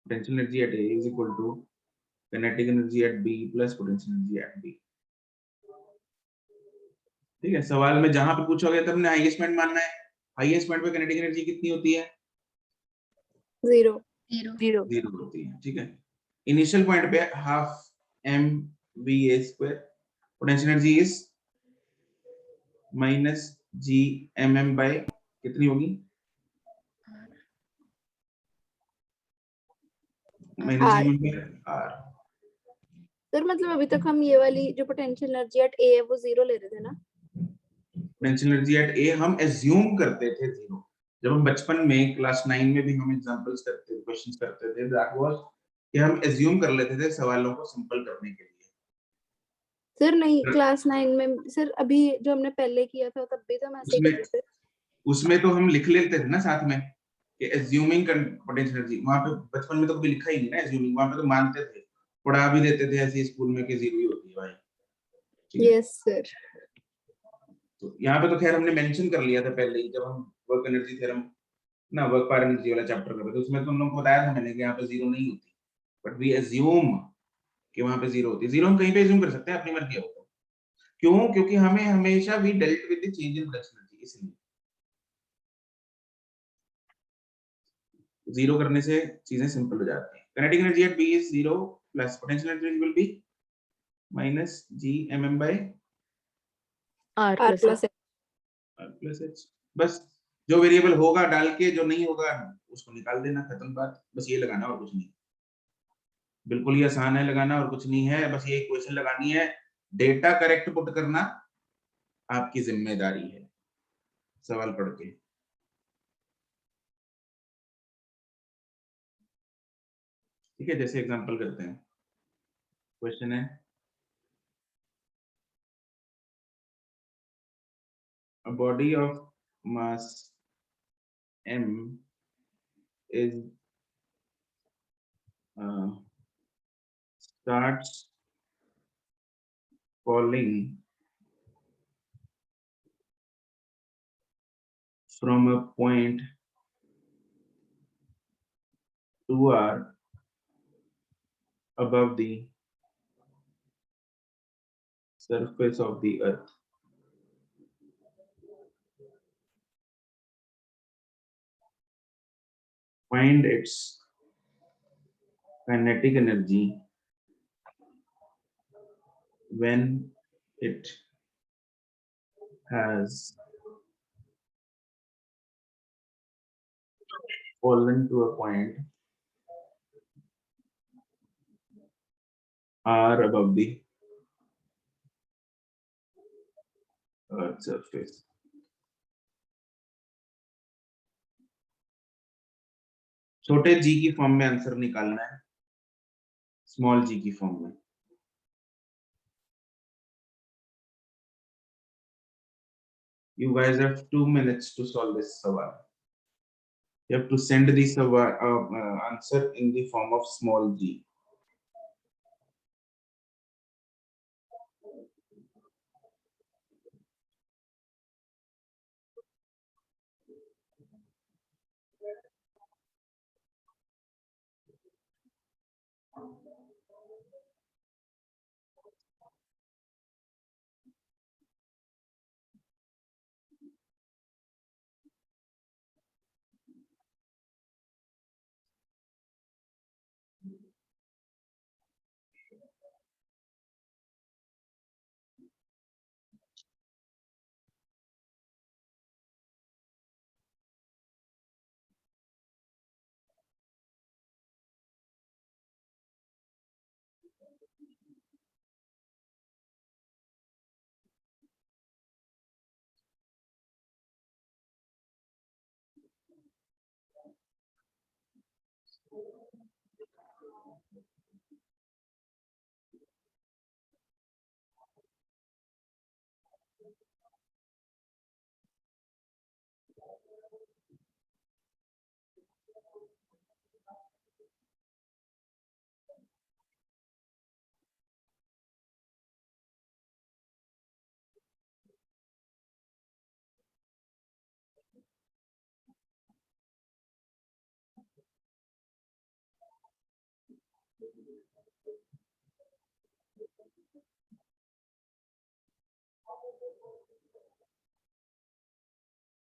potential energy at A is equal to kinetic energy at B plus potential energy at B। ठीक है, सवाल में जहां पे पूछा गया था हमने हाईएस्ट पॉइंट मानना है, हाईएस्ट पॉइंट पे काइनेटिक एनर्जी कितनी होती है? 0 0 होती है। ठीक है, इनिशियल पॉइंट पे half mva square, potential energy is minus g mm by कितनी होगी? Minus R। g mm by r। Sir मतलब अभी तक हम ये वाली जो पोटेंशियल एनर्जी एट A है वो 0 ले रहे थे ना? पोटेंशियल एनर्जी एट A हम एज्यूम करते थे 0। जब हम बचपन में क्लास 9 में भी हम एग्जांपल्स करते, क्वेश्चंस करते थे, दैट वाज कि हम एज्यूम कर लेते थे सवालों को सिंपल करने के लिए। सर नहीं, क्लास 9 में सर अभी जो हमने पहले किया था तब भी तो हम ऐसे ही कर रहे थे। उसमें तो हम लिख लेते थे ना साथ में कि एज्यूमिंग पोटेंशियल एनर्जी, वहां पे बचपन में तो कभी लिखा ही नहीं ना एज्यूमिंग, वहां पे तो मानते थे, पढ़ा भी देते थे ऐसे स्कूल में कि 0 ही होती है भाई। ठीक है, यस सर। तो यहाँ पे तो खैर हमने मेंशन कर लिया था पहले ही, जब हम वर्क एनर्जी थ्योरम ना, वर्क पावर एनर्जी वाला चैप्टर कर रहे थे, उसमें तो हम लोगों को बताया था मैंने कि यहाँ पे 0 नहीं होती, बट वी एज्यूम कि वहां पे 0 होती है। 0 हम कहीं पे एज्यूम कर सकते हैं अपनी मर्जी हो। क्यों? क्योंकि हमें हमेशा we dealt with the change in flux energy, इसलिए 0 करने से चीजें सिंपल हो जाती हैं। Kinetic energy at B is 0 plus potential energy will be minus g mm by R R plus plus r plus h। बस जो वेरिएबल होगा डाल के, जो नहीं होगा उसको निकाल देना, खत्म बात। बस ये लगाना और कुछ नहीं, बिल्कुल ही आसान है लगाना और कुछ नहीं है। बस ये इक्वेशन लगानी है, डेटा करेक्ट पुट करना आपकी जिम्मेदारी है सवाल पढ़ के। ठीक है, जैसे एग्जांपल करते हैं, क्वेश्चन है a body of mass m is starts falling from a point 2r above the surface of the earth। Find its kinetic energy when it has fallen to a point r above the earth surface। छोटे g की form में answer निकालना है, small जी की form में। You guys have 2 minutes to solve this सवाल। You have to send this answer in the form of small g।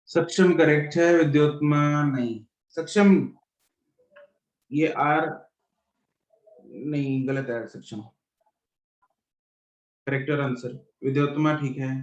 सक्षम correct है, विद्योत्मा नहीं। सक्षम ये आर नहीं, गलत है सक्षम। करेक्ट आंसर विद्योत्मा ठीक है।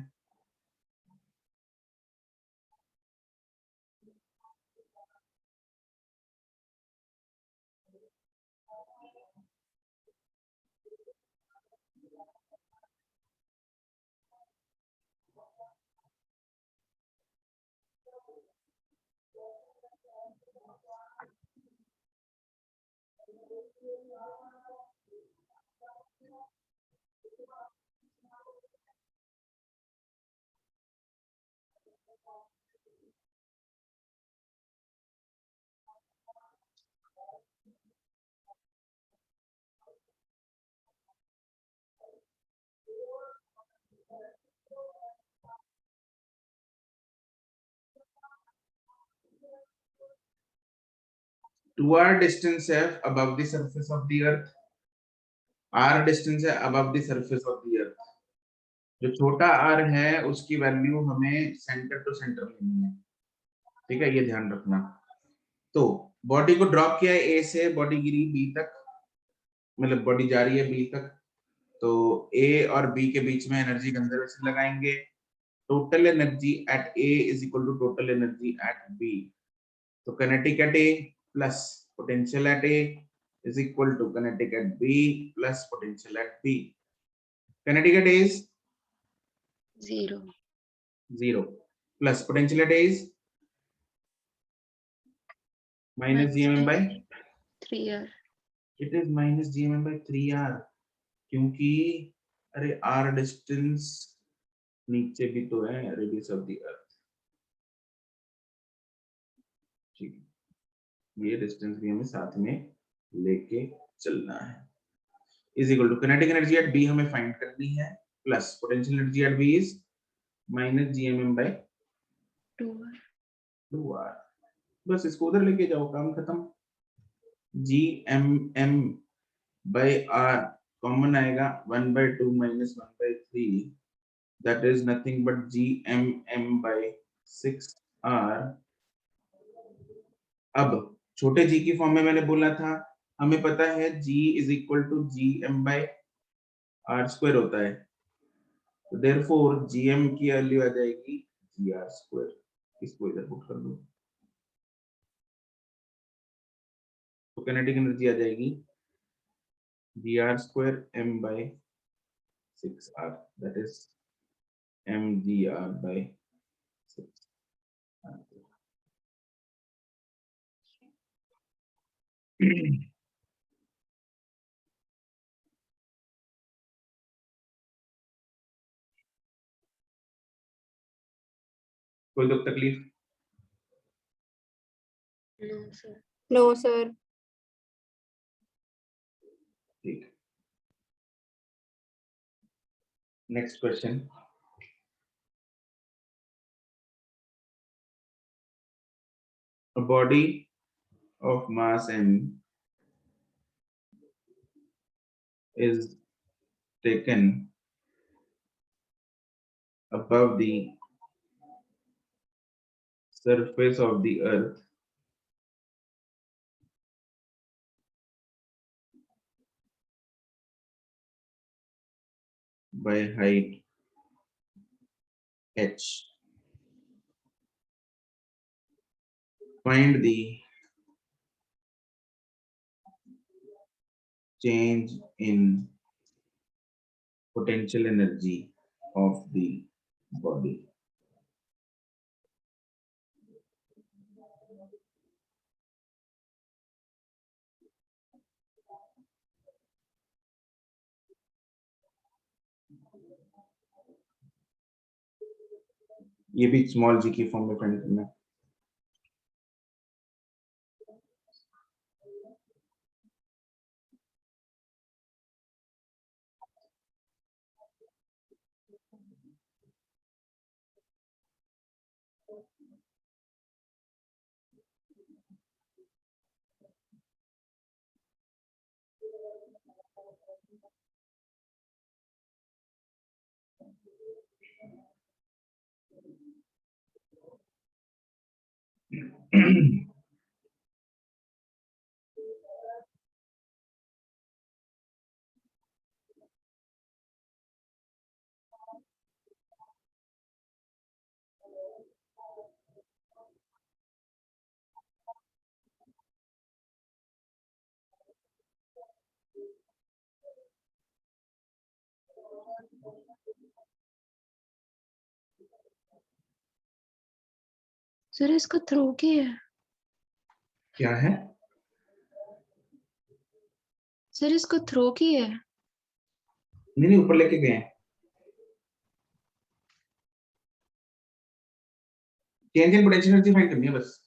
टू आर डिस्टेंस है above the surface of the earth। r distance है above the surface of the earth। जो छोटा r है उसकी वैल्यू हमें सेंटर टू सेंटर लेनी है, ठीक है, ये ध्यान रखना। तो बॉडी को ड्रॉप किया है ए से, बॉडी गिरी बी तक, मतलब बॉडी जा रही है बी तक। तो ए और बी के बीच में एनर्जी कंजर्वेशन लगाएंगे। Total energy at A is equal to total energy at B. तो kinetic at A plus potential at A is equal to kinetic at B plus potential at B. Kinetic at A is 0 plus potential at A is minus gmm by 3r। it is minus gmm by 3r क्योंकि अरे r distance नीचे भी तो है, radius of the अर्थ, ठीक है, ये distance भी हमें साथ में लेके चलना है। Is equal to kinetic energy at b हमें फाइंड करनी है plus potential energy at b is minus GMM by 2r। बस इसको उधर लेके जाओ, काम खत्म। जीएमएम बाय r कॉमन आएगा 1/2 minus 1/3, that is nothing but GMM by 6r। अब छोटे g की फॉर्म में मैंने बोला था, हमें पता है g is equal to gm by r square होता है, तो देयरफॉर gm की वैल्यू आ जाएगी gr स्क्वायर। इसको इधर पुट कर दो, तो काइनेटिक एनर्जी आ जाएगी gr square m by 6r, that is mgr by 6r। कोई दुख तकलीफ? No sir. No sir. ठीक। Next question, a body of mass m is taken above the surface of the earth by height h. Find the change in potential energy of the body. ये भी small जी की form में find करना है। Sir इसका throw की है। क्या है? सर इसको थ्रो की है। नहीं ऊपर लेके गए हैं। Change in potential energy find करनी है बस।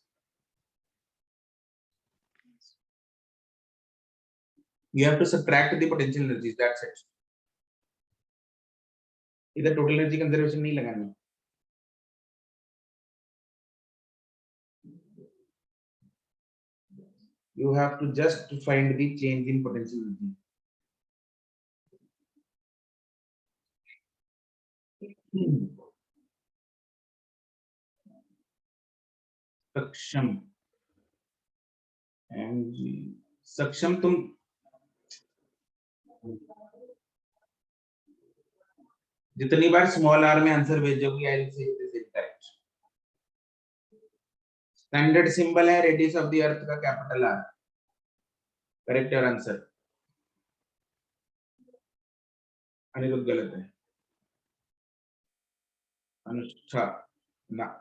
You have to subtract the potential energies, that's it. इधर टोटल एनर्जी कंजर्वेशन नहीं लगानी। You have to just find the change in potential energy. सक्षम mg सक्षम तुम जितनी बार स्मॉल आर में आंसर भेजोगी I will say this is correct. Standard symbol है रेडियस ऑफ द अर्थ का capital R. Correct your answer. Anirudh गलत है। अनुष्ठा ना।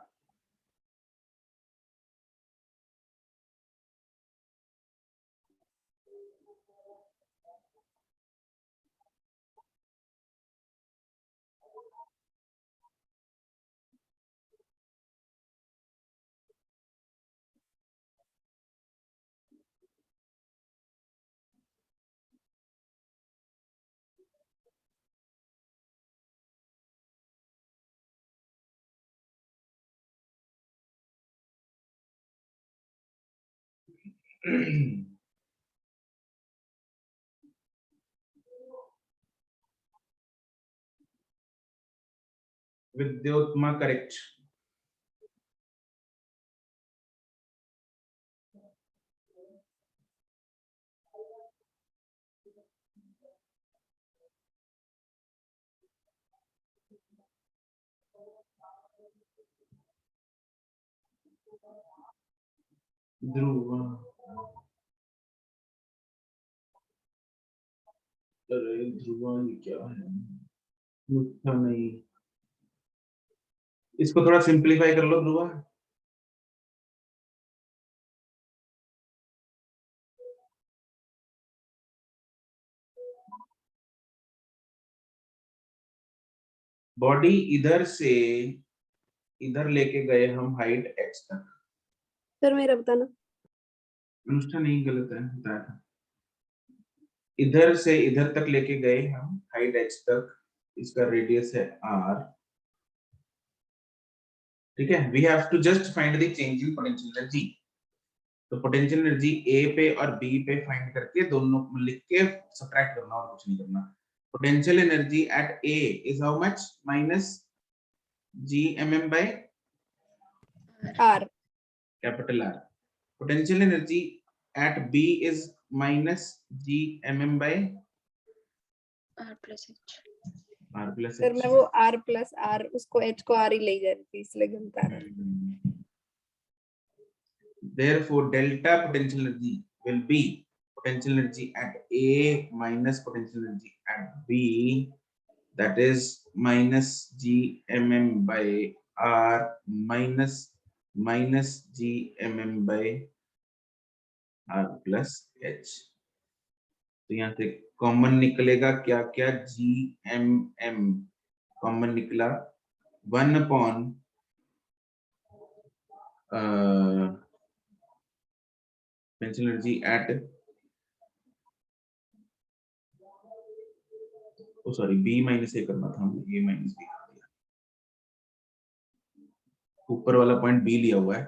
विद्योत्मा करेक्ट। ध्रुव अरे ध्रुव ये क्या है? मुझका नहीं। इसको थोड़ा सिंपलीफाई कर लो ध्रुव। बॉडी इधर से इधर लेके गए हम हाइट h तक। सर मेरा बताना। अनुष्ठा नहीं, गलत है, बताया था। इधर से इधर तक लेके गए हम हाइट h तक, इसका रेडियस है r। ठीक है, we have to just find the change in potential energy. तो पोटेंशियल एनर्जी A पे और B पे फाइंड करके दोनों लिख के सब्ट्रैक्ट करना और कुछ नहीं करना। Potential energy at A is how much? Minus Gmm by R capital R. Potential energy at B is minus Gmm by R plus H। R plus sir H. मैं वो R प्लस R उसको H को R ही ले जा रही थी इसलिए गलत आ रहा था। Therefore, delta potential energy will be potential energy at A minus potential energy at B, that is minus Gmm by R minus Gmm by R plus H. तो यहाँ से कॉमन निकलेगा क्या क्या? Gmm कॉमन निकला 1 upon potential energy at, oh sorry, B minus A करना था हमने, A माइनस B कर दिया। ऊपर वाला पॉइंट B लिया हुआ है।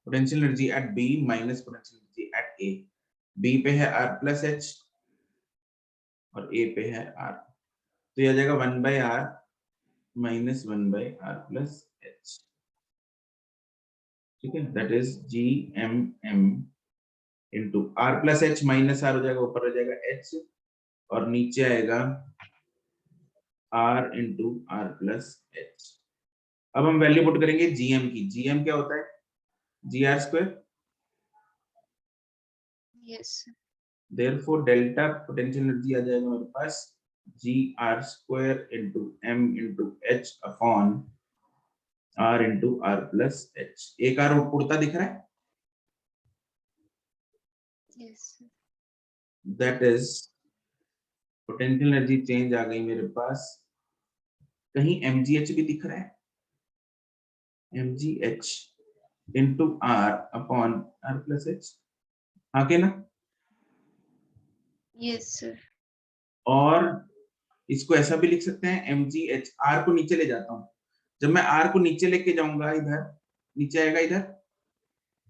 Potential energy at B minus potential energy at A। B पे है R प्लस H और A पे है R, तो यह आ जाएगा 1 by R minus 1 by R plus H। ठीक है, that is Gmm into R plus H minus R हो जाएगा, ऊपर हो जाएगा H और नीचे आएगा R into R plus H। अब हम वैल्यू पुट करेंगे Gm की। Gm क्या होता है? GR square. Yes. Therefore delta potential energy आ जाएगा मेरे पास GR square into M into H upon R into R plus H। एक R उड़ता दिख रहा है? Yes. That is potential energy change आ गई मेरे पास। कहीं mgh भी दिख रहा है? mgh into R upon R plus H, हाँ के ना? Yes sir. और इसको ऐसा भी लिख सकते हैं mgh, R को नीचे ले जाता हूं। जब मैं R को नीचे लेके जाऊंगा, इधर नीचे आएगा इधर,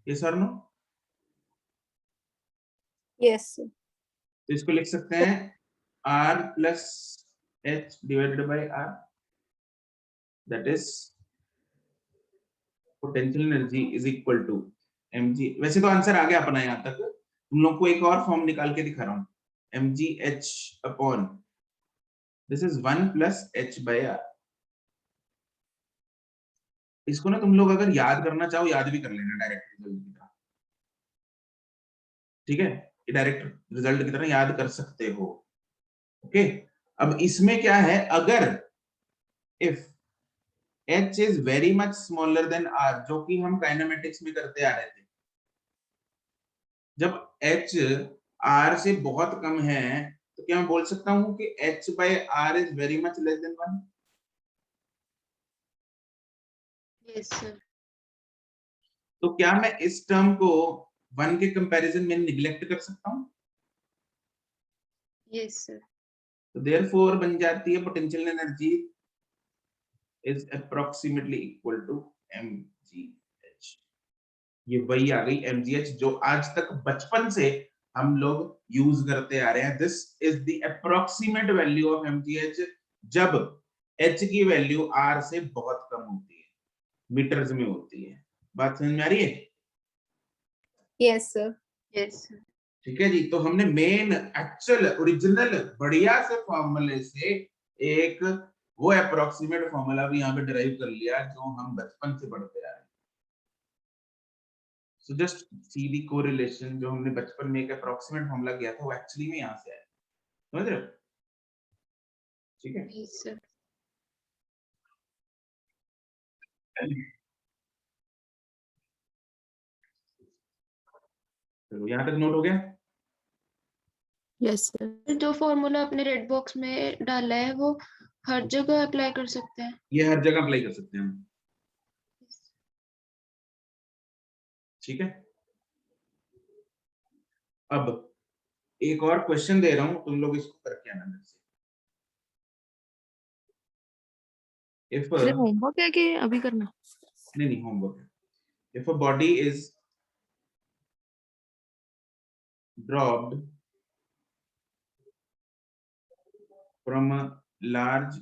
यस और नो? यस तो इसको लिख सकते हैं R plus H divided by R, that is potential energy is equal to mg। वैसे तो आंसर आ गया अपना यहाँ तक, तुम लोग को एक और फॉर्म निकाल के दिखा रहा हूँ। mgh upon this is 1 plus h by R। इसको ना तुम लोग अगर याद करना चाहो याद भी कर लेना डायरेक्ट रिजल्ट की तरह। ठीक है, ये डायरेक्ट रिजल्ट की तरह याद कर सकते हो। ओके, अब इसमें क्या है, अगर if h is very much smaller than r, जो कि हम काइनेमेटिक्स में करते आ रहे थे, जब h r से बहुत कम है तो क्या मैं बोल सकता हूं कि h by r is very much less than 1? Yes sir. तो क्या मैं इस टर्म को 1 के कंपैरिजन में निग्लेक्ट कर सकता हूं? Yes sir. तो देयरफॉर बन जाती है potential energy is approximately equal to mgh। ये वही आ गई mgh जो आज तक बचपन से हम लोग यूज करते आ रहे हैं। This is the approximate value of mgh जब h की वैल्यू r से बहुत कम होती है, मीटर्स में होती है। बात समझ में आ रही है? Yes sir. Yes sir. ठीक है जी, तो हमने मेन एक्चुअल ओरिजिनल बढ़िया से फॉर्मूले से एक वो अप्रोक्सीमेट फॉर्मूला भी यहाँ पे डिराइव कर लिया जो हम बचपन से पढ़ते आ रहे हैं। सो जस्ट सी दी कोरिलेशन, जो हमने बचपन में एक अप्रोक्सीमेट फॉर्मूला किया था वो एक्चुअली में यहाँ से आया। समझ रहे हो? ठीक है, यस सर। चलो यहाँ तक नोट हो गया। Yes sir. जो फॉर्मूला आपने रेड बॉक्स में डाला है वो हर जगह अप्लाई कर सकते हैं? ये हर जगह अप्लाई कर सकते हैं हम, ठीक है। अब एक और क्वेश्चन दे रहा हूं, तुम लोग इसको करके आना मेरे से। इफ सर होमवर्क है कि अभी करना? नहीं होमवर्क है। If a body is dropped from a large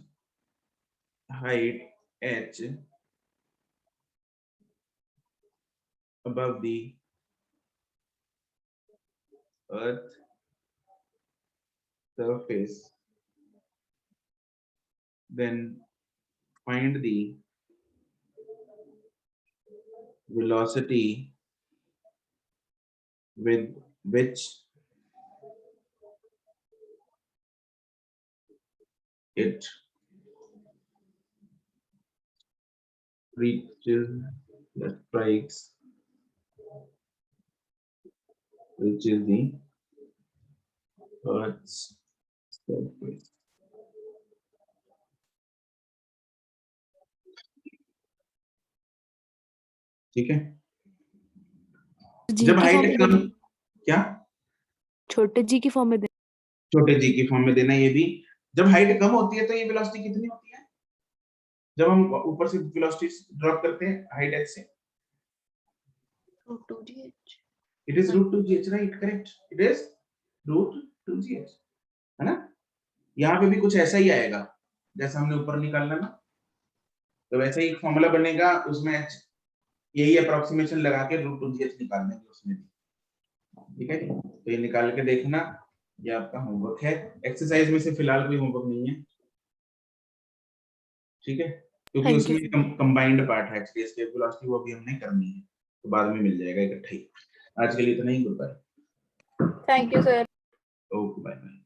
height h above the earth surface, then find the velocity with which it reaches the strikes, which is the earth's surface. ठीक है। जी जब की हाइट फॉर्म कम, में, क्या छोटे जी की form में दे। छोटे जी की फॉर्म में देना। ये भी जब हाइट कम होती है तो ये वेलोसिटी कितनी होती है जब हम ऊपर से वेलोसिटी ड्रॉप करते हैं हाइट h से? √2gh। It is √2gh, right? Correct. It is √2gh, है ना। यहाँ पे भी कुछ ऐसा ही आएगा जैसा हमने ऊपर निकालना ना, तो वैसे ही फॉर्मूला बनेगा, उसमें यही अप्रोक्सीमेशन लगा के √2gh निकाल देंगे उसमें भी, ठीक है। तो ये निकाल के देखना, ये आपका होमवर्क है। एक्सरसाइज में से फिलहाल कोई होमवर्क नहीं है, ठीक है, क्योंकि Thank you, उसमें कंबाइंड पार्ट है एक्चुअली, इसके वेलोसिटी वो भी हमने करनी है, तो बाद में मिल जाएगा इकट्ठा ही। आज के लिए इतना ही, goodbye. Thank you sir. Okay bye bye.